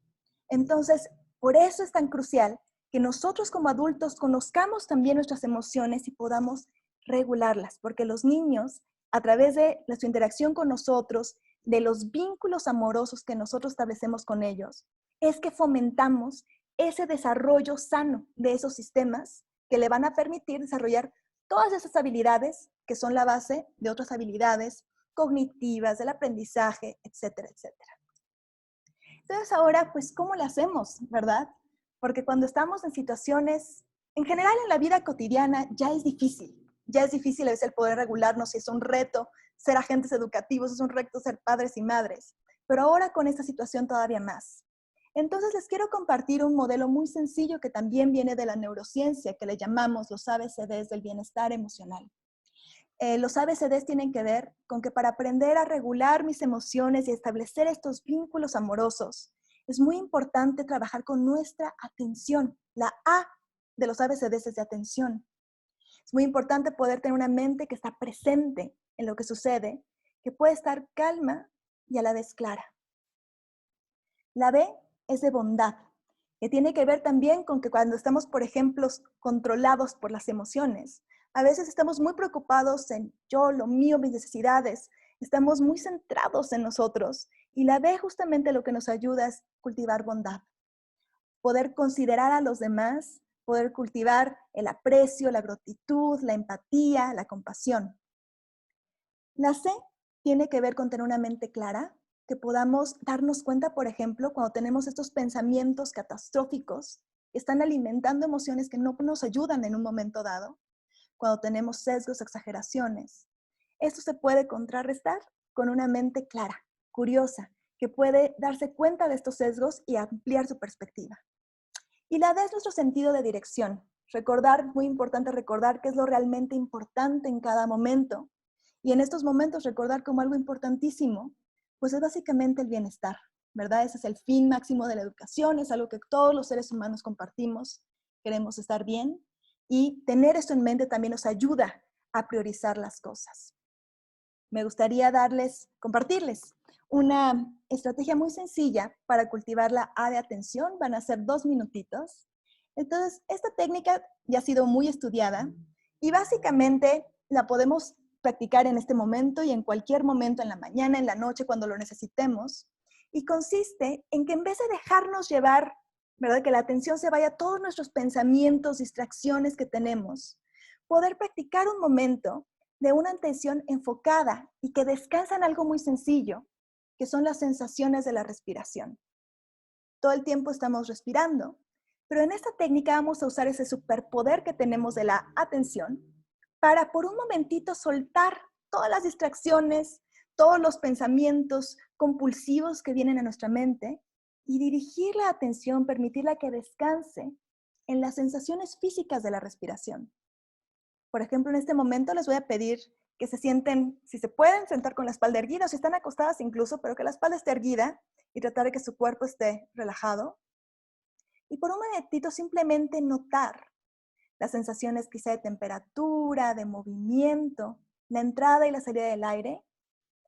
Entonces, por eso es tan crucial que nosotros como adultos conozcamos también nuestras emociones y podamos regularlas, porque los niños, a través de su interacción con nosotros, de los vínculos amorosos que nosotros establecemos con ellos, es que fomentamos ese desarrollo sano de esos sistemas que le van a permitir desarrollar todas esas habilidades que son la base de otras habilidades cognitivas, del aprendizaje, etcétera, etcétera. Entonces ahora, pues, ¿cómo lo hacemos, verdad? Porque cuando estamos en situaciones, en general en la vida cotidiana, ya es difícil a veces el poder regularnos, y es un reto ser agentes educativos, es un reto ser padres y madres, pero ahora con esta situación todavía más. Entonces les quiero compartir un modelo muy sencillo que también viene de la neurociencia, que le llamamos los ABCDs del bienestar emocional. Los ABCDs tienen que ver con que para aprender a regular mis emociones y establecer estos vínculos amorosos, es muy importante trabajar con nuestra atención. La A de los ABCDs es de atención. Es muy importante poder tener una mente que está presente en lo que sucede, que puede estar calma y a la vez clara. La B es de bondad, que tiene que ver también con que cuando estamos, por ejemplo, controlados por las emociones, a veces estamos muy preocupados en yo, lo mío, mis necesidades, estamos muy centrados en nosotros, y la B justamente lo que nos ayuda es cultivar bondad, poder considerar a los demás, poder cultivar el aprecio, la gratitud, la empatía, la compasión. La C tiene que ver con tener una mente clara, que podamos darnos cuenta, por ejemplo, cuando tenemos estos pensamientos catastróficos que están alimentando emociones que no nos ayudan en un momento dado, cuando tenemos sesgos, exageraciones. Esto se puede contrarrestar con una mente clara, curiosa, que puede darse cuenta de estos sesgos y ampliar su perspectiva. Y la D es nuestro sentido de dirección. Recordar, muy importante recordar qué es lo realmente importante en cada momento. Y en estos momentos recordar como algo importantísimo, pues es básicamente el bienestar, ¿verdad? Ese es el fin máximo de la educación, es algo que todos los seres humanos compartimos. Queremos estar bien y tener esto en mente también nos ayuda a priorizar las cosas. Me gustaría compartirles una estrategia muy sencilla para cultivar la A de atención. Van a ser 2 minutitos. Entonces, esta técnica ya ha sido muy estudiada y básicamente la podemos practicar en este momento y en cualquier momento, en la mañana, en la noche, cuando lo necesitemos. Y consiste en que en vez de dejarnos llevar, ¿verdad? Que la atención se vaya a todos nuestros pensamientos, distracciones que tenemos, poder practicar un momento de una atención enfocada y que descansa en algo muy sencillo, que son las sensaciones de la respiración. Todo el tiempo estamos respirando, pero en esta técnica vamos a usar ese superpoder que tenemos de la atención para por un momentito soltar todas las distracciones, todos los pensamientos compulsivos que vienen a nuestra mente y dirigir la atención, permitirla que descanse en las sensaciones físicas de la respiración. Por ejemplo, en este momento les voy a pedir que se sienten, si se pueden, sentar con la espalda erguida, o si están acostadas incluso, pero que la espalda esté erguida y tratar de que su cuerpo esté relajado. Y por un momentito simplemente notar las sensaciones quizá de temperatura, de movimiento, la entrada y la salida del aire,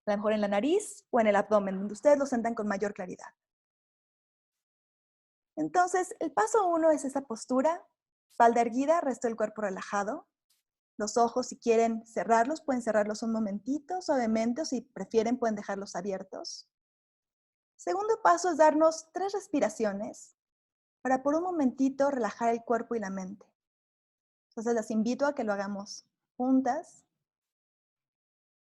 a lo mejor en la nariz o en el abdomen, donde ustedes lo sientan con mayor claridad. Entonces, el paso 1 es esa postura, espalda erguida, resto del cuerpo relajado. Los ojos, si quieren cerrarlos, pueden cerrarlos un momentito, suavemente, o si prefieren, pueden dejarlos abiertos. Segundo paso es darnos 3 respiraciones para por un momentito relajar el cuerpo y la mente. Entonces las invito a que lo hagamos juntas.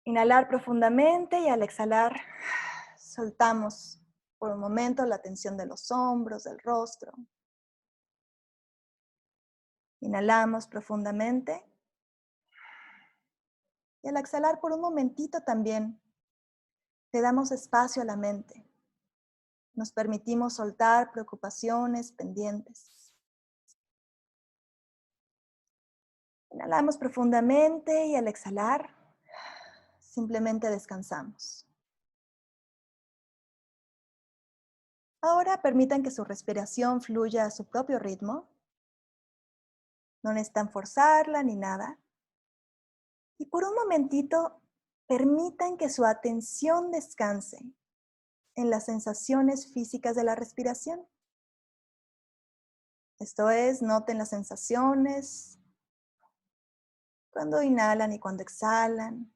Inhalar profundamente y al exhalar soltamos por un momento la tensión de los hombros, del rostro. Inhalamos profundamente y al exhalar por un momentito también le damos espacio a la mente. Nos permitimos soltar preocupaciones, pendientes. Inhalamos profundamente y al exhalar simplemente descansamos. Ahora permitan que su respiración fluya a su propio ritmo. No necesitan forzarla ni nada. Y por un momentito, permitan que su atención descanse en las sensaciones físicas de la respiración. Esto es, noten las sensaciones cuando inhalan y cuando exhalan.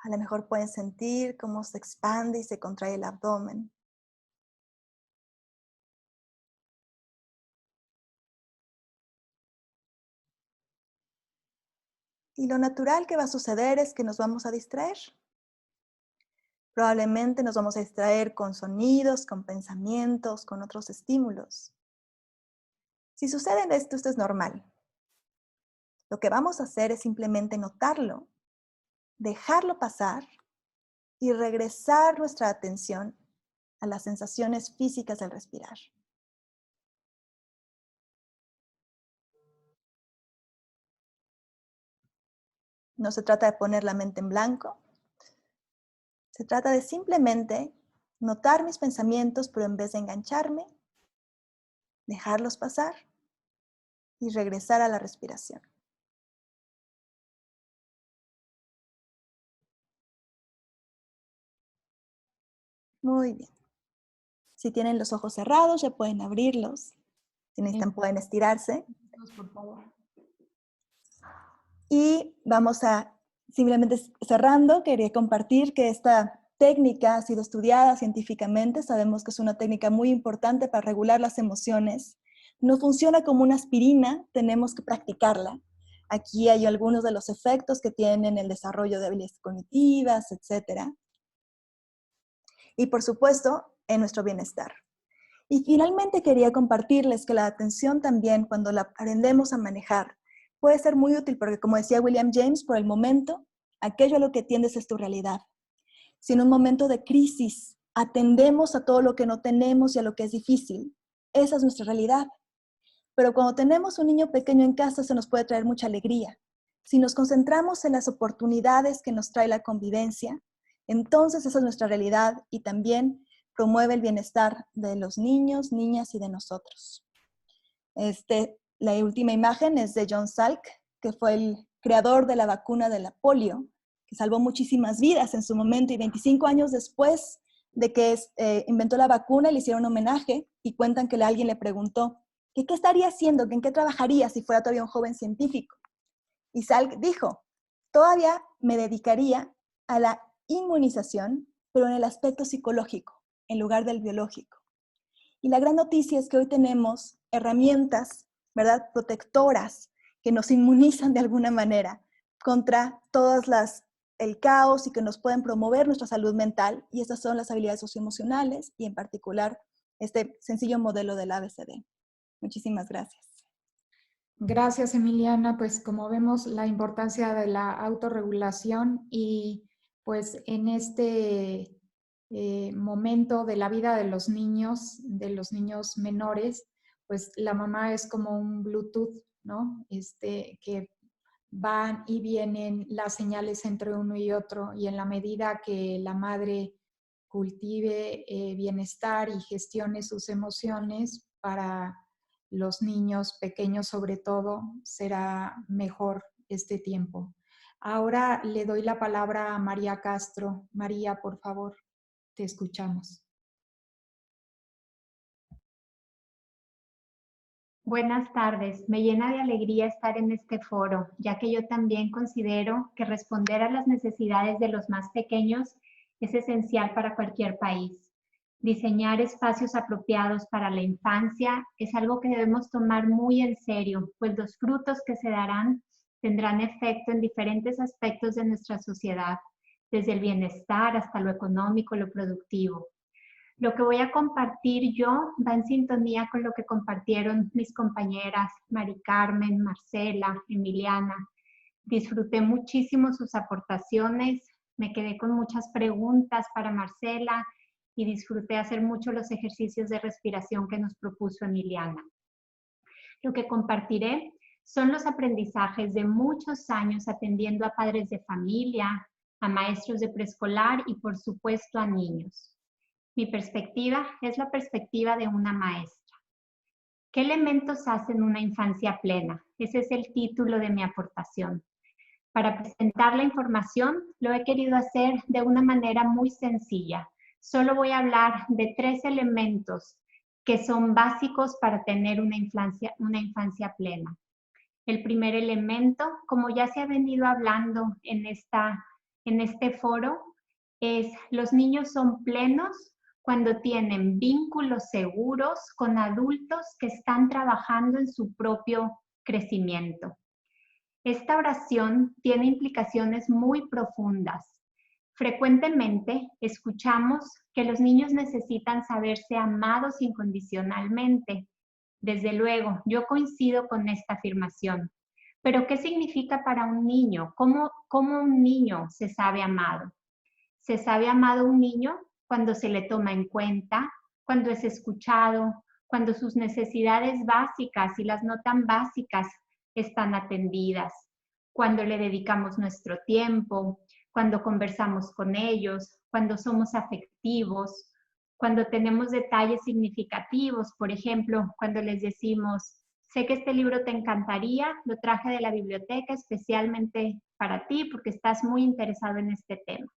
A lo mejor pueden sentir cómo se expande y se contrae el abdomen. Y lo natural que va a suceder es que nos vamos a distraer. Probablemente nos vamos a distraer con sonidos, con pensamientos, con otros estímulos. Si sucede esto es normal. Lo que vamos a hacer es simplemente notarlo, dejarlo pasar y regresar nuestra atención a las sensaciones físicas del respirar. No se trata de poner la mente en blanco. Se trata de simplemente notar mis pensamientos, pero en vez de engancharme, dejarlos pasar y regresar a la respiración. Muy bien. Si tienen los ojos cerrados, ya pueden abrirlos. Si necesitan, pueden estirarse. Por favor. Y vamos a, simplemente cerrando, quería compartir que esta técnica ha sido estudiada científicamente. Sabemos que es una técnica muy importante para regular las emociones. No funciona como una aspirina, tenemos que practicarla. Aquí hay algunos de los efectos que tienen el desarrollo de habilidades cognitivas, etc. Y por supuesto, en nuestro bienestar. Y finalmente quería compartirles que la atención también, cuando la aprendemos a manejar, puede ser muy útil porque, como decía William James, por el momento, aquello a lo que tiendes es tu realidad. Si en un momento de crisis atendemos a todo lo que no tenemos y a lo que es difícil, esa es nuestra realidad. Pero cuando tenemos un niño pequeño en casa, se nos puede traer mucha alegría. Si nos concentramos en las oportunidades que nos trae la convivencia, entonces esa es nuestra realidad y también promueve el bienestar de los niños, niñas y de nosotros. La última imagen es de John Salk, que fue el creador de la vacuna de la polio, que salvó muchísimas vidas en su momento, y 25 años después de que inventó la vacuna, le hicieron un homenaje y cuentan que alguien le preguntó ¿qué estaría haciendo? ¿En qué trabajaría si fuera todavía un joven científico? Y Salk dijo, todavía me dedicaría a la inmunización, pero en el aspecto psicológico, en lugar del biológico. Y la gran noticia es que hoy tenemos herramientas, ¿verdad?, protectoras que nos inmunizan de alguna manera contra el caos y que nos pueden promover nuestra salud mental. Y estas son las habilidades socioemocionales y en particular este sencillo modelo del ABCD. Muchísimas gracias. Gracias, Emiliana. Pues como vemos la importancia de la autorregulación y pues en este momento de la vida de los niños menores, pues la mamá es como un Bluetooth, ¿no? Que van y vienen las señales entre uno y otro, y en la medida que la madre cultive bienestar y gestione sus emociones para los niños pequeños sobre todo, será mejor este tiempo. Ahora le doy la palabra a María Castro. María, por favor, te escuchamos. Buenas tardes. Me llena de alegría estar en este foro, ya que yo también considero que responder a las necesidades de los más pequeños es esencial para cualquier país. Diseñar espacios apropiados para la infancia es algo que debemos tomar muy en serio, pues los frutos que se darán tendrán efecto en diferentes aspectos de nuestra sociedad, desde el bienestar hasta lo económico, lo productivo. Lo que voy a compartir yo va en sintonía con lo que compartieron mis compañeras Mari Carmen, Marcela, Emiliana. Disfruté muchísimo sus aportaciones, me quedé con muchas preguntas para Marcela y disfruté hacer mucho los ejercicios de respiración que nos propuso Emiliana. Lo que compartiré son los aprendizajes de muchos años atendiendo a padres de familia, a maestros de preescolar y por supuesto a niños. Mi perspectiva es la perspectiva de una maestra. ¿Qué elementos hacen una infancia plena? Ese es el título de mi aportación. Para presentar la información lo he querido hacer de una manera muy sencilla. Solo voy a hablar de 3 elementos que son básicos para tener una infancia plena. El primer elemento, como ya se ha venido hablando en este foro, es los niños son plenos cuando tienen vínculos seguros con adultos que están trabajando en su propio crecimiento. Esta oración tiene implicaciones muy profundas. Frecuentemente escuchamos que los niños necesitan saberse amados incondicionalmente. Desde luego, yo coincido con esta afirmación. Pero, ¿qué significa para un niño? ¿Cómo un niño se sabe amado? Se sabe amado un niño cuando se le toma en cuenta, cuando es escuchado, cuando sus necesidades básicas y las no tan básicas están atendidas, cuando le dedicamos nuestro tiempo, cuando conversamos con ellos, cuando somos afectivos, cuando tenemos detalles significativos, por ejemplo, cuando les decimos, sé que este libro te encantaría, lo traje de la biblioteca especialmente para ti porque estás muy interesado en este tema.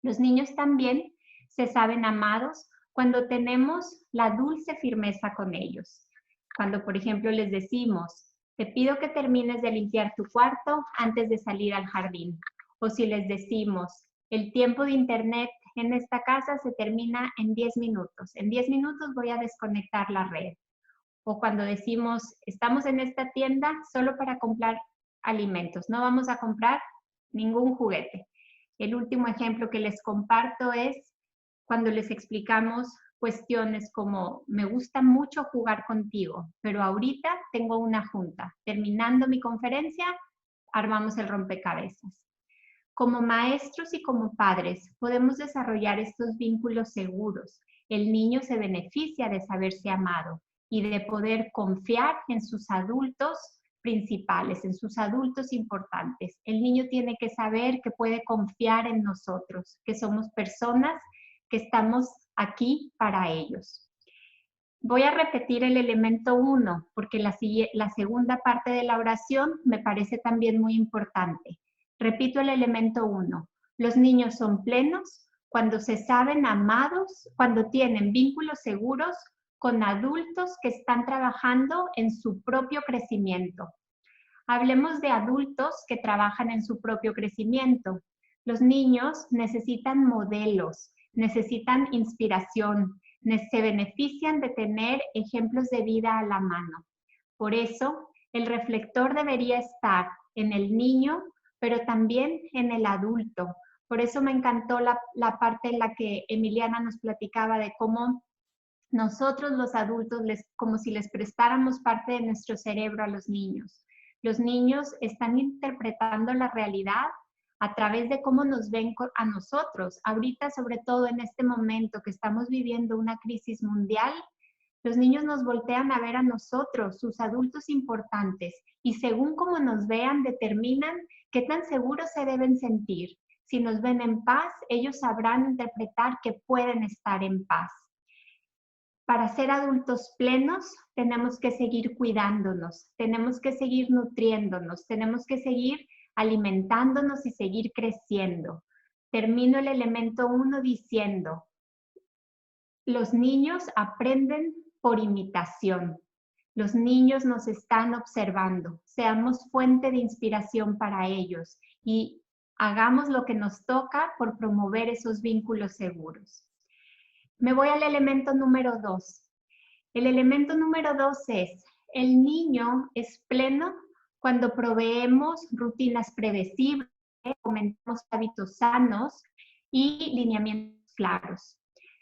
Los niños también se saben amados cuando tenemos la dulce firmeza con ellos. Cuando, por ejemplo, les decimos, te pido que termines de limpiar tu cuarto antes de salir al jardín. O si les decimos, el tiempo de internet en esta casa se termina en 10 minutos. En 10 minutos voy a desconectar la red. O cuando decimos, estamos en esta tienda solo para comprar alimentos. No vamos a comprar ningún juguete. El último ejemplo que les comparto es cuando les explicamos cuestiones como, me gusta mucho jugar contigo, pero ahorita tengo una junta. Terminando mi conferencia, armamos el rompecabezas. Como maestros y como padres, podemos desarrollar estos vínculos seguros. El niño se beneficia de saberse amado y de poder confiar en sus adultos principales, en sus adultos importantes. El niño tiene que saber que puede confiar en nosotros, que somos personas que estamos aquí para ellos. Voy a repetir el elemento 1, porque la segunda parte de la oración me parece también muy importante. Repito el elemento 1. Los niños son plenos cuando se saben amados, cuando tienen vínculos seguros con adultos que están trabajando en su propio crecimiento. Hablemos de adultos que trabajan en su propio crecimiento. Los niños necesitan modelos, necesitan inspiración, se benefician de tener ejemplos de vida a la mano. Por eso, el reflector debería estar en el niño, pero también en el adulto. Por eso me encantó la parte en la que Emiliana nos platicaba de cómo nosotros los adultos, como si les prestáramos parte de nuestro cerebro a los niños. Los niños están interpretando la realidad a través de cómo nos ven a nosotros. Ahorita, sobre todo en este momento que estamos viviendo una crisis mundial, los niños nos voltean a ver a nosotros, sus adultos importantes, y según cómo nos vean, determinan qué tan seguros se deben sentir. Si nos ven en paz, ellos sabrán interpretar que pueden estar en paz. Para ser adultos plenos, tenemos que seguir cuidándonos, tenemos que seguir nutriéndonos, tenemos que seguir alimentándonos y seguir creciendo. Termino el elemento 1 diciendo, los niños aprenden por imitación. Los niños nos están observando. Seamos fuente de inspiración para ellos y Hagamos lo que nos toca por promover esos vínculos seguros. Me voy al elemento número 2. El elemento número 2 es, el niño es pleno cuando proveemos rutinas predecibles, fomentamos hábitos sanos y lineamientos claros.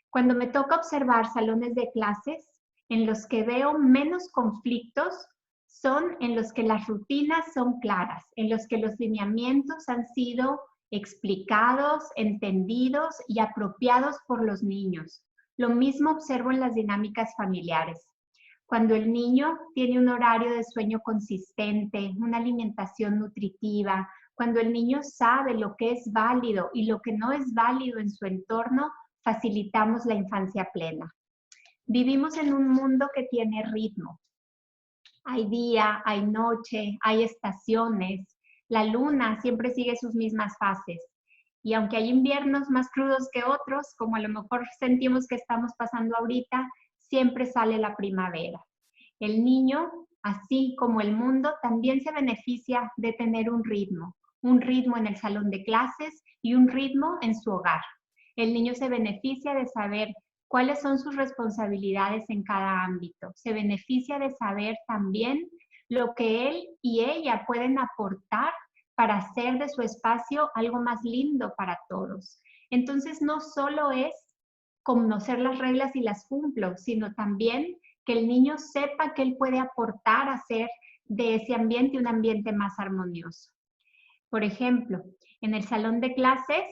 Cuando me toca observar salones de clases en los que veo menos conflictos, son en los que las rutinas son claras, en los que los lineamientos han sido explicados, entendidos y apropiados por los niños. Lo mismo observo en las dinámicas familiares. Cuando el niño tiene un horario de sueño consistente, una alimentación nutritiva, cuando el niño sabe lo que es válido y lo que no es válido en su entorno, facilitamos la infancia plena. Vivimos en un mundo que tiene ritmo. Hay día, hay noche, hay estaciones. La luna siempre sigue sus mismas fases. Y aunque hay inviernos más crudos que otros, como a lo mejor sentimos que estamos pasando ahorita, siempre sale la primavera. El niño, así como el mundo, también se beneficia de tener un ritmo en el salón de clases y un ritmo en su hogar. El niño se beneficia de saber cuáles son sus responsabilidades en cada ámbito. Se beneficia de saber también lo que él y ella pueden aportar para hacer de su espacio algo más lindo para todos. Entonces, no solo es conocer las reglas y las cumplo, sino también que el niño sepa que él puede aportar a hacer de ese ambiente un ambiente más armonioso. Por ejemplo, en el salón de clases,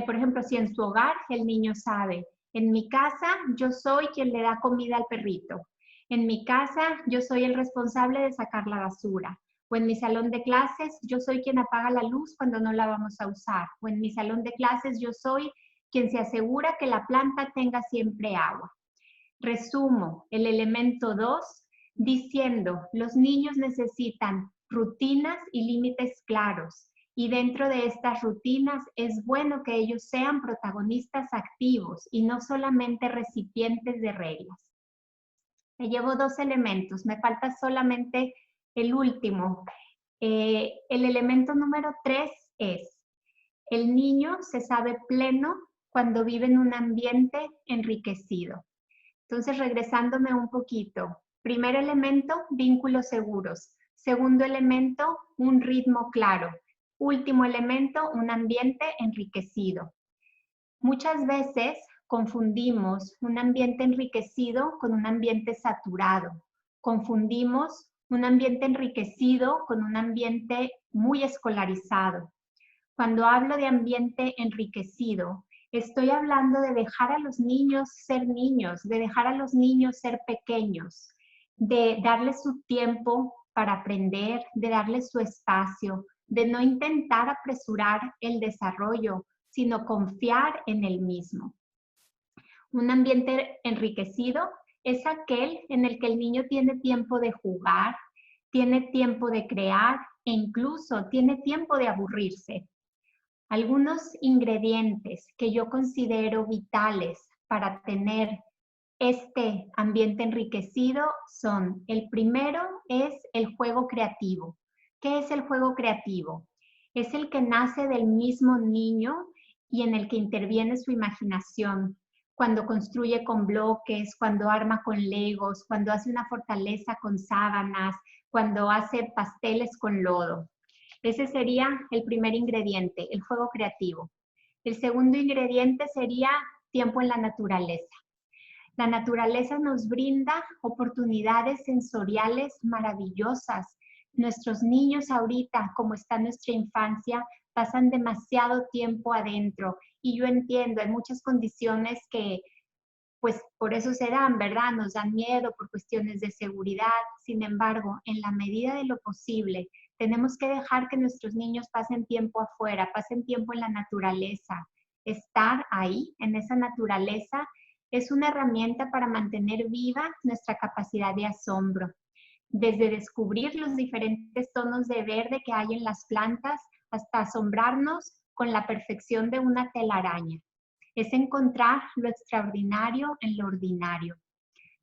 por ejemplo, si en su hogar el niño sabe, en mi casa yo soy quien le da comida al perrito, en mi casa yo soy el responsable de sacar la basura, o en mi salón de clases yo soy quien apaga la luz cuando no la vamos a usar, o en mi salón de clases yo soy quien se asegura que la planta tenga siempre agua. Resumo el elemento 2 diciendo, los niños necesitan rutinas y límites claros. Y dentro de estas rutinas es bueno que ellos sean protagonistas activos y no solamente recipientes de reglas. Me llevo 2 elementos, me falta solamente el último. El elemento número 3 es, el niño se sabe pleno cuando vive en un ambiente enriquecido. Entonces, regresándome un poquito. Primer elemento, vínculos seguros. Segundo elemento, un ritmo claro. Último elemento, un ambiente enriquecido. Muchas veces confundimos un ambiente enriquecido con un ambiente saturado. Confundimos un ambiente enriquecido con un ambiente muy escolarizado. Cuando hablo de ambiente enriquecido, estoy hablando de dejar a los niños ser niños, de dejar a los niños ser pequeños, de darles su tiempo para aprender, de darles su espacio, de no intentar apresurar el desarrollo, sino confiar en el mismo. Un ambiente enriquecido es aquel en el que el niño tiene tiempo de jugar, tiene tiempo de crear e incluso tiene tiempo de aburrirse. Algunos ingredientes que yo considero vitales para tener este ambiente enriquecido son, el primero es el juego creativo. ¿Qué es el juego creativo? Es el que nace del mismo niño y en el que interviene su imaginación, cuando construye con bloques, cuando arma con legos, cuando hace una fortaleza con sábanas, cuando hace pasteles con lodo. Ese sería el primer ingrediente, el juego creativo. El segundo ingrediente sería tiempo en la naturaleza. La naturaleza nos brinda oportunidades sensoriales maravillosas. Nuestros niños ahorita, como está nuestra infancia, pasan demasiado tiempo adentro. Y yo entiendo, hay muchas condiciones que, pues por eso se dan, ¿verdad? Nos dan miedo por cuestiones de seguridad. Sin embargo, en la medida de lo posible, tenemos que dejar que nuestros niños pasen tiempo afuera, pasen tiempo en la naturaleza. Estar ahí, en esa naturaleza, es una herramienta para mantener viva nuestra capacidad de asombro. Desde descubrir los diferentes tonos de verde que hay en las plantas hasta asombrarnos con la perfección de una telaraña. Es encontrar lo extraordinario en lo ordinario.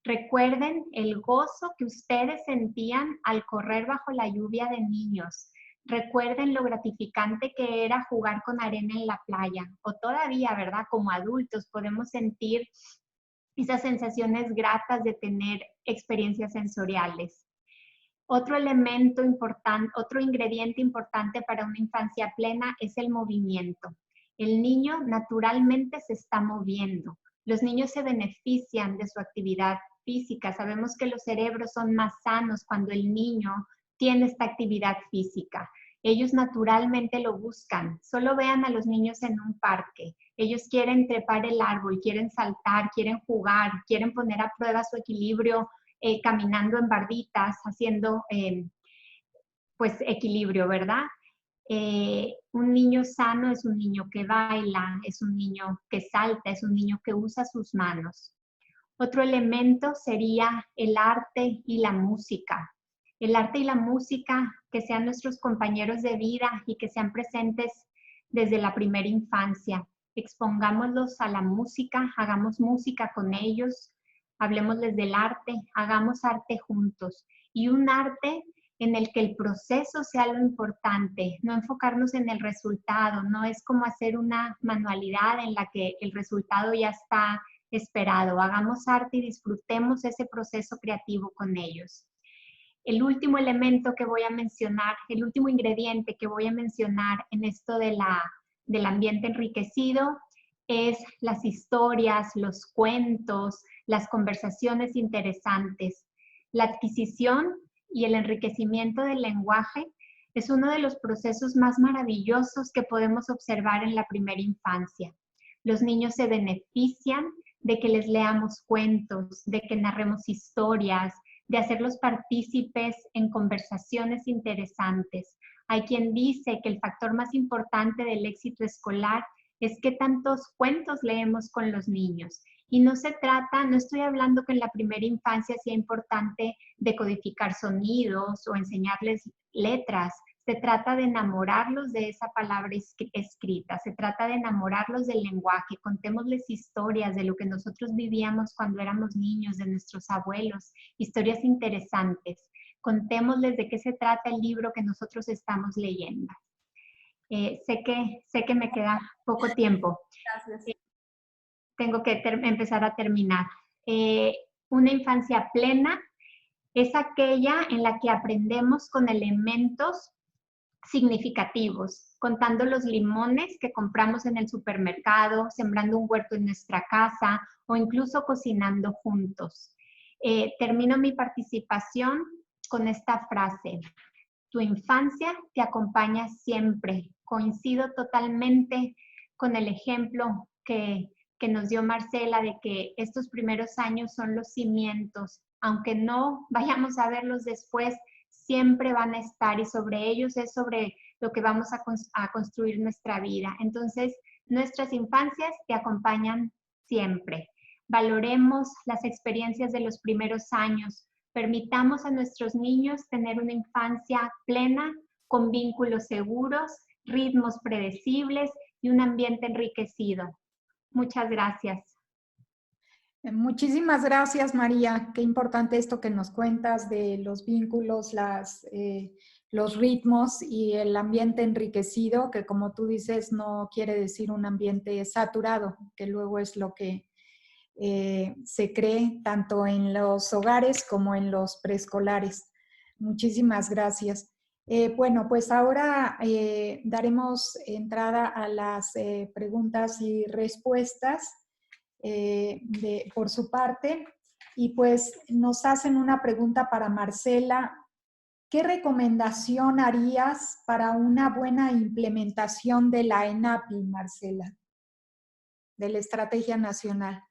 Recuerden el gozo que ustedes sentían al correr bajo la lluvia de niños. Recuerden lo gratificante que era jugar con arena en la playa, o todavía, ¿verdad? Como adultos podemos sentir esas sensaciones gratas de tener experiencias sensoriales. Otro elemento importante, otro ingrediente importante para una infancia plena es el movimiento. El niño naturalmente se está moviendo. Los niños se benefician de su actividad física. Sabemos que los cerebros son más sanos cuando el niño tiene esta actividad física. Ellos naturalmente lo buscan. Solo vean a los niños en un parque. Ellos quieren trepar el árbol, quieren saltar, quieren jugar, quieren poner a prueba su equilibrio caminando en barditas, haciendo pues equilibrio, ¿verdad? Un niño sano es un niño que baila, es un niño que salta, es un niño que usa sus manos. Otro elemento sería el arte y la música. El arte y la música que sean nuestros compañeros de vida y que sean presentes desde la primera infancia. Expongámoslos a la música, hagamos música con ellos, hablemosles del arte, hagamos arte juntos. Y un arte en el que el proceso sea lo importante, no enfocarnos en el resultado, no es como hacer una manualidad en la que el resultado ya está esperado. Hagamos arte y disfrutemos ese proceso creativo con ellos. El último elemento que voy a mencionar, el último ingrediente que voy a mencionar en esto del ambiente enriquecido es las historias, los cuentos, las conversaciones interesantes. La adquisición y el enriquecimiento del lenguaje es uno de los procesos más maravillosos que podemos observar en la primera infancia. Los niños se benefician de que les leamos cuentos, de que narremos historias, de hacerlos partícipes en conversaciones interesantes. Hay quien dice que el factor más importante del éxito escolar es qué tantos cuentos leemos con los niños. Y no se trata, no estoy hablando que en la primera infancia sea importante decodificar sonidos o enseñarles letras. Se trata de enamorarlos de esa palabra escrita, se trata de enamorarlos del lenguaje, contémosles historias de lo que nosotros vivíamos cuando éramos niños, de nuestros abuelos, historias interesantes. Contémosles de qué se trata el libro que nosotros estamos leyendo. Sé que me queda poco tiempo. Gracias. Tengo que empezar a terminar. Una infancia plena es aquella en la que aprendemos con elementos significativos, contando los limones que compramos en el supermercado, sembrando un huerto en nuestra casa o incluso cocinando juntos. Termino mi participación con esta frase: tu infancia te acompaña siempre. Coincido totalmente con el ejemplo que nos dio Marcela de que estos primeros años son los cimientos. Aunque no vayamos a verlos después, siempre van a estar y sobre ellos es sobre lo que vamos a construir nuestra vida. Entonces, nuestras infancias te acompañan siempre. Valoremos las experiencias de los primeros años. Permitamos a nuestros niños tener una infancia plena, con vínculos seguros, ritmos predecibles y un ambiente enriquecido. Muchas gracias. Muchísimas gracias, María. Qué importante esto que nos cuentas de los vínculos, los ritmos y el ambiente enriquecido, que como tú dices, no quiere decir un ambiente saturado, que luego es lo que se cree tanto en los hogares como en los preescolares. Muchísimas gracias. Bueno, pues ahora daremos entrada a las preguntas y respuestas por su parte. Y pues nos hacen una pregunta para Marcela. ¿Qué recomendación harías para una buena implementación de la ENAPI, Marcela? De la Estrategia Nacional.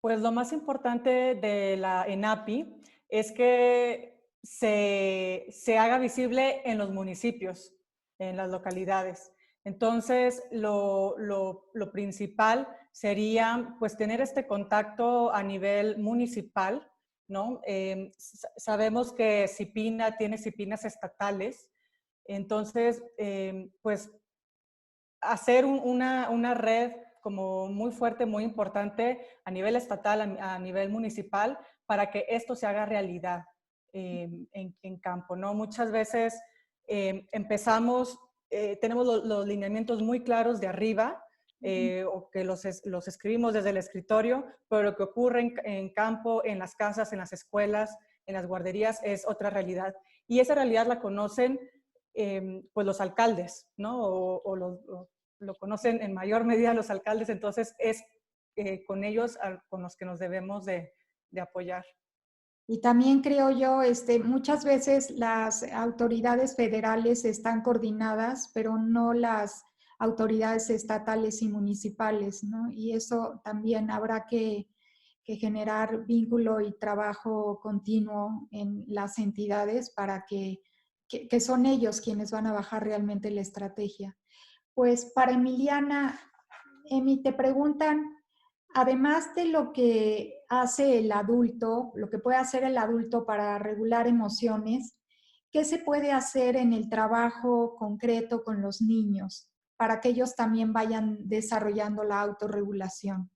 Pues lo más importante de la ENAPI es que se haga visible en los municipios, en las localidades. Entonces, lo principal sería pues tener este contacto a nivel municipal, ¿no? Sabemos que CIPINA tiene CIPINAs estatales, entonces pues hacer una red como muy fuerte, muy importante a nivel estatal, a nivel municipal, para que esto se haga realidad en campo, ¿no? Muchas veces empezamos, tenemos los lineamientos muy claros de arriba, o que los escribimos desde el escritorio, pero lo que ocurre en campo, en las casas, en las escuelas, en las guarderías, es otra realidad. Y esa realidad la conocen pues los alcaldes, ¿no? O lo conocen en mayor medida los alcaldes, entonces es con ellos con los que nos debemos de apoyar. Y también creo yo, muchas veces las autoridades federales están coordinadas, pero no las autoridades estatales y municipales, ¿no? Y eso también habrá que generar vínculo y trabajo continuo en las entidades para que son ellos quienes van a bajar realmente la estrategia. Pues para Emiliana, Emi, te preguntan, además de lo que hace el adulto, lo que puede hacer el adulto para regular emociones, ¿qué se puede hacer en el trabajo concreto con los niños para que ellos también vayan desarrollando la autorregulación?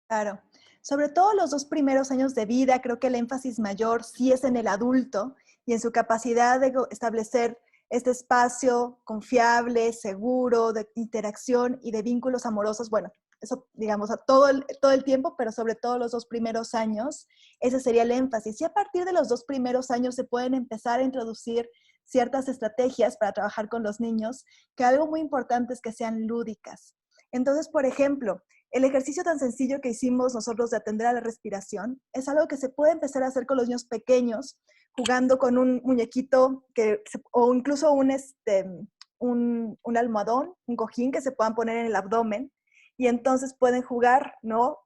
Claro. Sobre todo los 2 primeros años de vida, creo que el énfasis mayor sí es en el adulto y en su capacidad de establecer este espacio confiable, seguro, de interacción y de vínculos amorosos. Bueno, eso, digamos, a todo el tiempo, pero sobre todo los 2 primeros años, ese sería el énfasis. Y a partir de los 2 primeros años se pueden empezar a introducir ciertas estrategias para trabajar con los niños, que algo muy importante es que sean lúdicas. Entonces, por ejemplo, el ejercicio tan sencillo que hicimos nosotros de atender a la respiración es algo que se puede empezar a hacer con los niños pequeños, jugando con un muñequito o incluso un almohadón, un cojín que se puedan poner en el abdomen, y entonces pueden jugar, ¿no?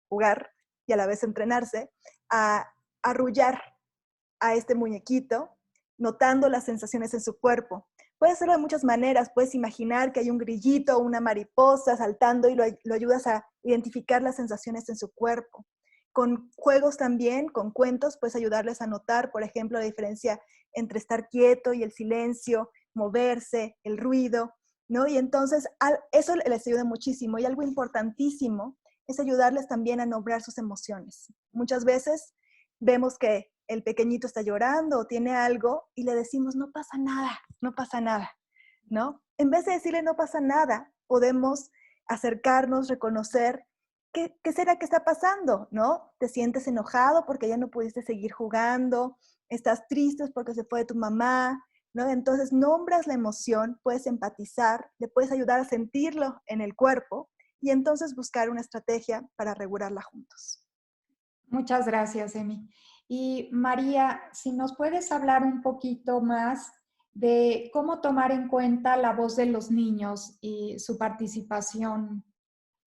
Jugar y a la vez entrenarse a arrullar a este muñequito, notando las sensaciones en su cuerpo. Puedes hacerlo de muchas maneras. Puedes imaginar que hay un grillito o una mariposa saltando y lo ayudas a identificar las sensaciones en su cuerpo. Con juegos también, con cuentos, puedes ayudarles a notar, por ejemplo, la diferencia entre estar quieto y el silencio, moverse, el ruido, ¿no? Y entonces eso les ayuda muchísimo. Y algo importantísimo es ayudarles también a nombrar sus emociones. Muchas veces vemos que el pequeñito está llorando o tiene algo y le decimos, no pasa nada, ¿no? En vez de decirle no pasa nada, podemos acercarnos, reconocer qué será que está pasando, ¿no? Te sientes enojado porque ya no pudiste seguir jugando, estás triste porque se fue tu mamá, ¿no? Entonces nombras la emoción, puedes empatizar, le puedes ayudar a sentirlo en el cuerpo y entonces buscar una estrategia para regularla juntos. Muchas gracias, Emi. Y María, si nos puedes hablar un poquito más de cómo tomar en cuenta la voz de los niños y su participación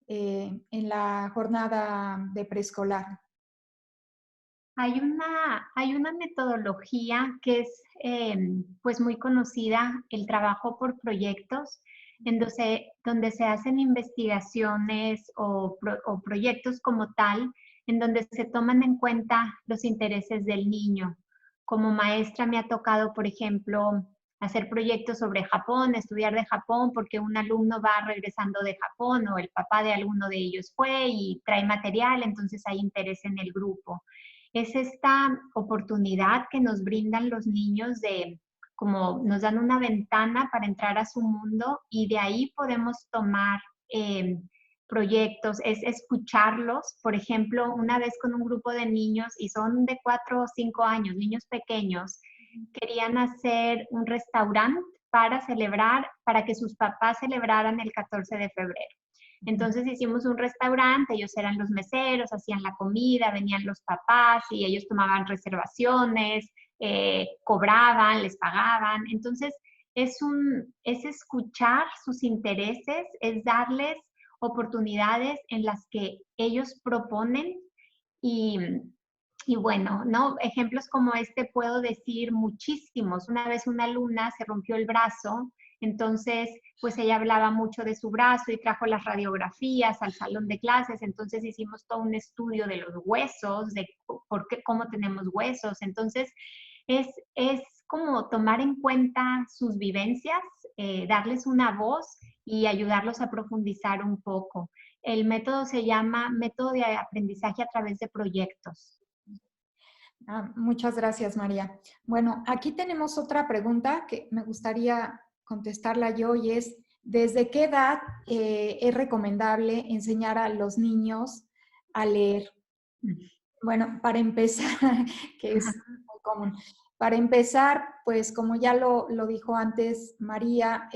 en la jornada de preescolar. Hay una metodología que es pues muy conocida, el trabajo por proyectos, en donde se hacen investigaciones o proyectos como tal, en donde se toman en cuenta los intereses del niño. Como maestra me ha tocado, por ejemplo, hacer proyectos sobre Japón, estudiar de Japón, porque un alumno va regresando de Japón o el papá de alguno de ellos fue y trae material, entonces hay interés en el grupo. Es esta oportunidad que nos brindan los niños de, como nos dan una ventana para entrar a su mundo y de ahí podemos tomar proyectos, es escucharlos. Por ejemplo, una vez con un grupo de niños, y son de 4 o 5 años, niños pequeños, querían hacer un restaurante para celebrar, para que sus papás celebraran el 14 de febrero. Entonces hicimos un restaurante, ellos eran los meseros, hacían la comida, venían los papás y ellos tomaban reservaciones, cobraban, les pagaban. Entonces es escuchar sus intereses, es darles oportunidades en las que ellos proponen y bueno, ¿no? Ejemplos como este puedo decir muchísimos. Una vez una alumna se rompió el brazo, entonces pues ella hablaba mucho de su brazo y trajo las radiografías al salón de clases, entonces hicimos todo un estudio de los huesos, de cómo tenemos huesos. Entonces es como tomar en cuenta sus vivencias, darles una voz y ayudarlos a profundizar un poco. El método se llama método de aprendizaje a través de proyectos. Muchas gracias, María. Bueno, aquí tenemos otra pregunta que me gustaría contestarla yo y es, ¿desde qué edad es recomendable enseñar a los niños a leer? Bueno, para empezar, que es muy común, para empezar, pues como ya lo dijo antes María,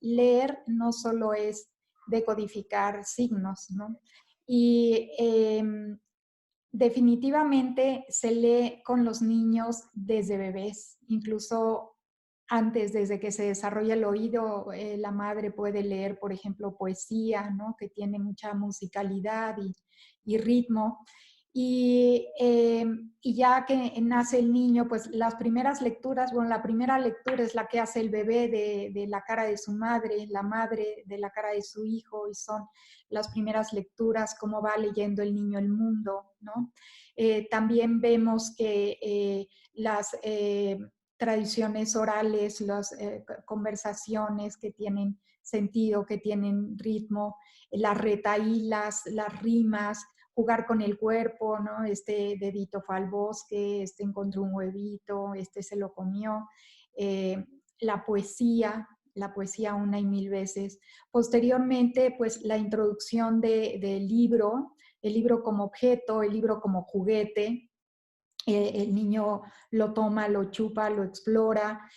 leer no solo es decodificar signos, ¿no? Y definitivamente se lee con los niños desde bebés, incluso antes, desde que se desarrolla el oído, la madre puede leer, por ejemplo, poesía, ¿no? Que tiene mucha musicalidad y ritmo. Y ya que nace el niño, pues las primeras lecturas, bueno, la primera lectura es la que hace el bebé de la cara de su madre, la madre de la cara de su hijo, y son las primeras lecturas, cómo va leyendo el niño el mundo, ¿no? También vemos que las tradiciones orales, las conversaciones que tienen sentido, que tienen ritmo, las retahílas, las rimas, jugar con el cuerpo, ¿no? Este dedito fue al bosque, este encontró un huevito, este se lo comió. La poesía una y mil veces. Posteriormente, pues la introducción del libro, el libro como objeto, el libro como juguete. El niño lo toma, lo chupa, lo explora.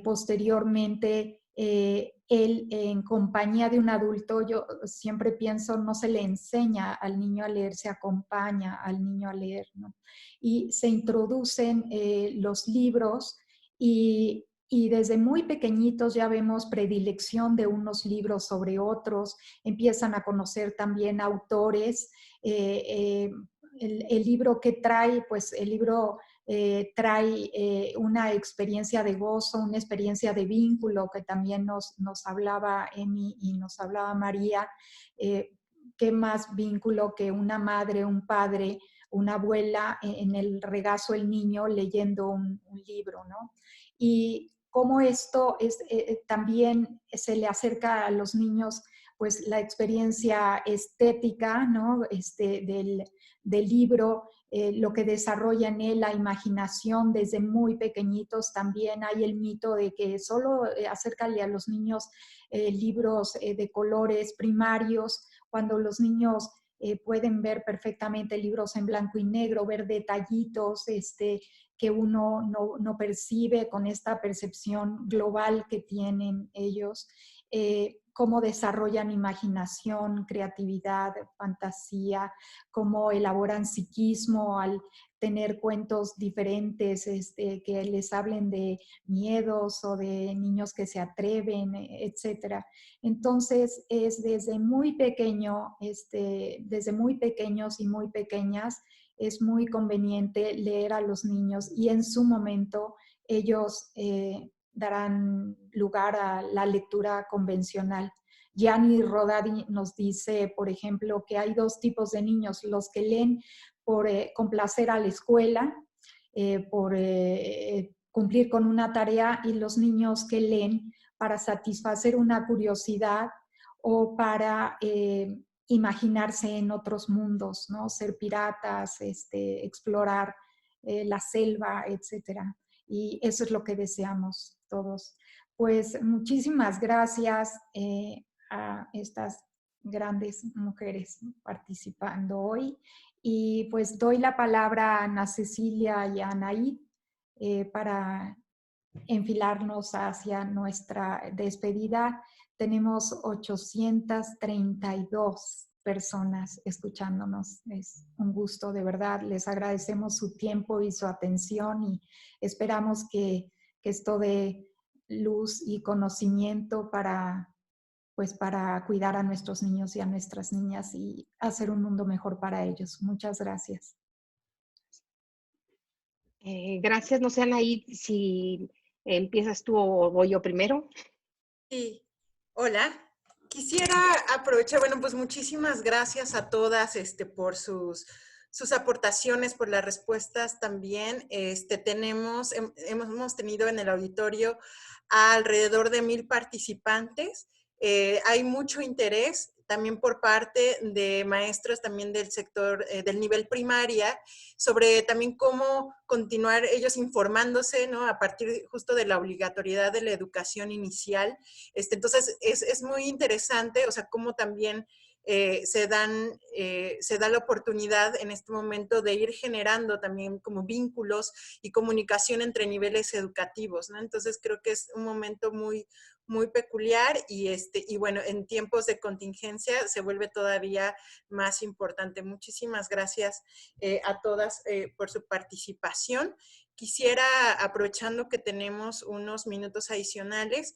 Posteriormente, él en compañía de un adulto, yo siempre pienso, no se le enseña al niño a leer, se acompaña al niño a leer, ¿no? Y se introducen los libros y desde muy pequeñitos ya vemos predilección de unos libros sobre otros, empiezan a conocer también autores. El libro que trae, pues el libro trae una experiencia de gozo, una experiencia de vínculo que también nos hablaba Emi y nos hablaba María. ¿Qué más vínculo que una madre, un padre, una abuela en el regazo del niño leyendo un libro, ¿no? Y cómo esto es, también se le acerca a los niños pues la experiencia estética, ¿no? Del libro, lo que desarrolla en él la imaginación desde muy pequeñitos. También hay el mito de que solo acércale a los niños libros de colores primarios, cuando los niños pueden ver perfectamente libros en blanco y negro, ver detallitos que uno no percibe con esta percepción global que tienen ellos. Cómo desarrollan imaginación, creatividad, fantasía, cómo elaboran psiquismo al tener cuentos diferentes que les hablen de miedos o de niños que se atreven, etc. Entonces, es desde muy pequeño, desde muy pequeños y muy pequeñas, es muy conveniente leer a los niños y en su momento ellos darán lugar a la lectura convencional. Gianni Rodari nos dice, por ejemplo, que hay dos tipos de niños, los que leen por complacer a la escuela, por cumplir con una tarea, y los niños que leen para satisfacer una curiosidad o para imaginarse en otros mundos, ¿no? Ser piratas, explorar la selva, etcétera. Y eso es lo que deseamos todos. Pues muchísimas gracias a estas grandes mujeres participando hoy. Y pues doy la palabra a Ana Cecilia y a Anaí para enfilarnos hacia nuestra despedida. Tenemos 832 personas escuchándonos. Es un gusto, de verdad. Les agradecemos su tiempo y su atención y esperamos que esto dé luz y conocimiento para cuidar a nuestros niños y a nuestras niñas y hacer un mundo mejor para ellos. Muchas gracias. Gracias. No sé, Anaí, si empiezas tú o voy yo primero. Sí. Hola. Quisiera aprovechar, bueno, pues muchísimas gracias a todas por sus aportaciones, por las respuestas también. Hemos tenido en el auditorio alrededor de 1000 participantes. Hay mucho interés también por parte de maestros también del sector, del nivel primaria, sobre también cómo continuar ellos informándose, ¿no? A partir justo de la obligatoriedad de la educación inicial. Entonces, es muy interesante, o sea, cómo también se da la oportunidad en este momento de ir generando también como vínculos y comunicación entre niveles educativos, ¿no? Entonces creo que es un momento muy, muy peculiar y bueno, en tiempos de contingencia se vuelve todavía más importante. Muchísimas gracias a todas por su participación. Quisiera, aprovechando que tenemos unos minutos adicionales,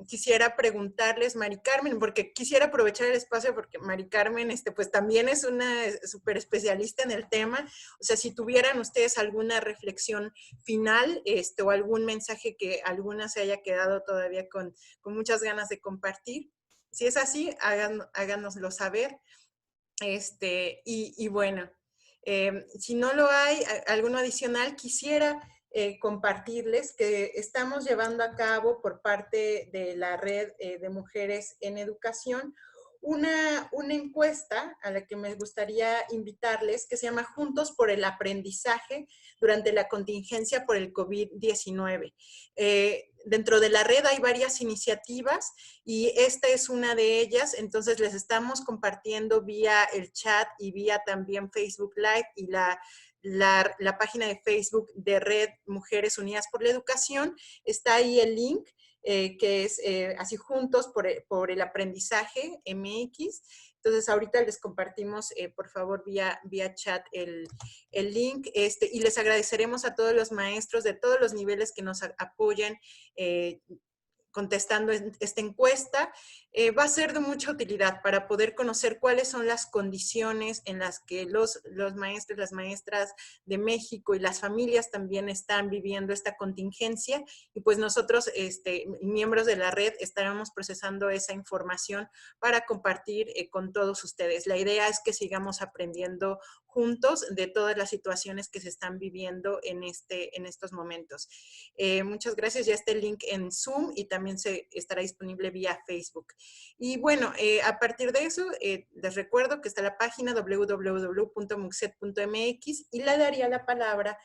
quisiera preguntarles, Mari Carmen, porque quisiera aprovechar el espacio porque Mari Carmen pues también es una súper especialista en el tema. O sea, si tuvieran ustedes alguna reflexión final o algún mensaje que alguna se haya quedado todavía con muchas ganas de compartir. Si es así, háganoslo saber. Y bueno, si no lo hay, alguno adicional, quisiera compartirles que estamos llevando a cabo por parte de la Red de Mujeres en Educación una encuesta a la que me gustaría invitarles, que se llama Juntos por el Aprendizaje durante la contingencia por el COVID-19. Dentro de la red hay varias iniciativas y esta es una de ellas, entonces les estamos compartiendo vía el chat y vía también Facebook Live y la página de Facebook de Red Mujeres Unidas por la Educación. Está ahí el link, que es así Juntos por el Aprendizaje MX. Entonces ahorita les compartimos, por favor, vía chat el link, y les agradeceremos a todos los maestros de todos los niveles que nos apoyan contestando esta encuesta. Va a ser de mucha utilidad para poder conocer cuáles son las condiciones en las que los maestros, las maestras de México y las familias también están viviendo esta contingencia, y pues nosotros, miembros de la red, estaremos procesando esa información para compartir con todos ustedes. La idea es que sigamos aprendiendo juntos de todas las situaciones que se están viviendo en estos momentos. Muchas gracias. Ya está el link en Zoom y también se estará disponible vía Facebook. Y bueno, a partir de eso, les recuerdo que está la página www.muxet.mx y le daría la palabra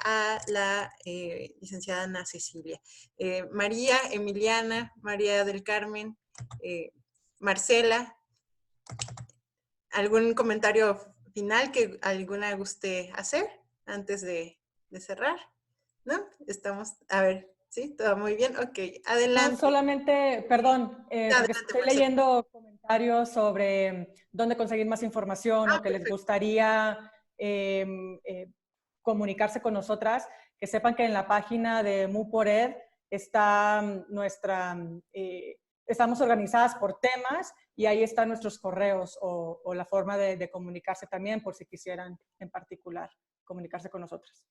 a la licenciada Ana Cecilia. María, Emiliana, María del Carmen, Marcela, ¿algún comentario final que alguna guste hacer antes de cerrar? ¿No? Estamos, a ver, ¿sí? ¿Todo muy bien? Ok, adelante. No, solamente, perdón, porque estoy leyendo comentarios sobre dónde conseguir más información o que les gustaría comunicarse con nosotras, que sepan que en la página de MUPORED está estamos organizadas por temas y ahí están nuestros correos o la forma de comunicarse también, por si quisieran en particular comunicarse con nosotras.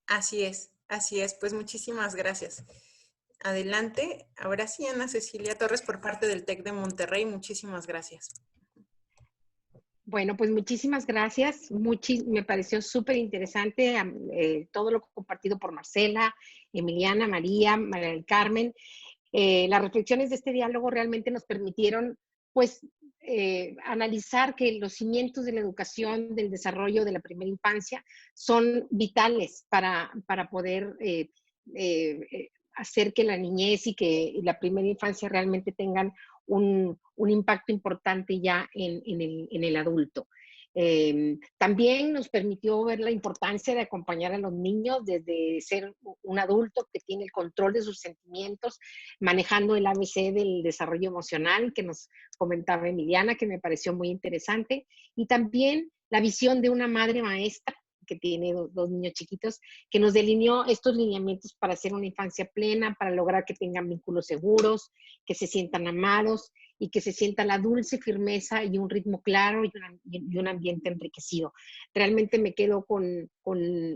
Así es, pues muchísimas gracias. Adelante, ahora sí, Ana Cecilia Torres, por parte del TEC de Monterrey, muchísimas gracias. Bueno, pues muchísimas gracias. Me pareció súper interesante todo lo compartido por Marcela, Emiliana, María del Carmen. Las reflexiones de este diálogo realmente nos permitieron, pues, analizar que los cimientos de la educación, del desarrollo de la primera infancia, son vitales para poder hacer que la niñez y la primera infancia realmente tengan un impacto importante ya en el adulto. También nos permitió ver la importancia de acompañar a los niños desde ser un adulto que tiene el control de sus sentimientos, manejando el ABC del desarrollo emocional que nos comentaba Emiliana, que me pareció muy interesante, y también la visión de una madre maestra que tiene dos niños chiquitos, que nos delineó estos lineamientos para hacer una infancia plena, para lograr que tengan vínculos seguros, que se sientan amados y que se sienta la dulce firmeza y un ritmo claro y un ambiente enriquecido. Realmente me quedo con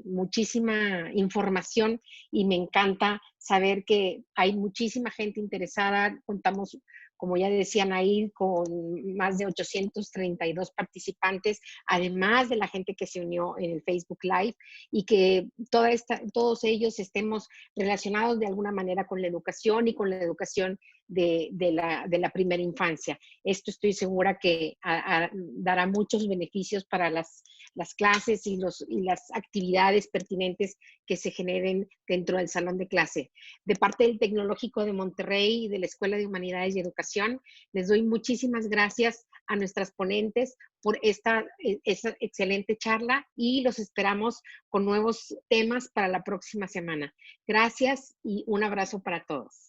muchísima información y me encanta saber que hay muchísima gente interesada. Contamos, como ya decían ahí, con más de 832 participantes, además de la gente que se unió en el Facebook Live, y que todos ellos estemos relacionados de alguna manera con la educación y con la educación de la primera infancia. Esto estoy segura que dará muchos beneficios para las clases y las actividades pertinentes que se generen dentro del salón de clase. De parte del Tecnológico de Monterrey y de la Escuela de Humanidades y Educación, les doy muchísimas gracias a nuestras ponentes por esta excelente charla y los esperamos con nuevos temas para la próxima semana. Gracias y un abrazo para todos.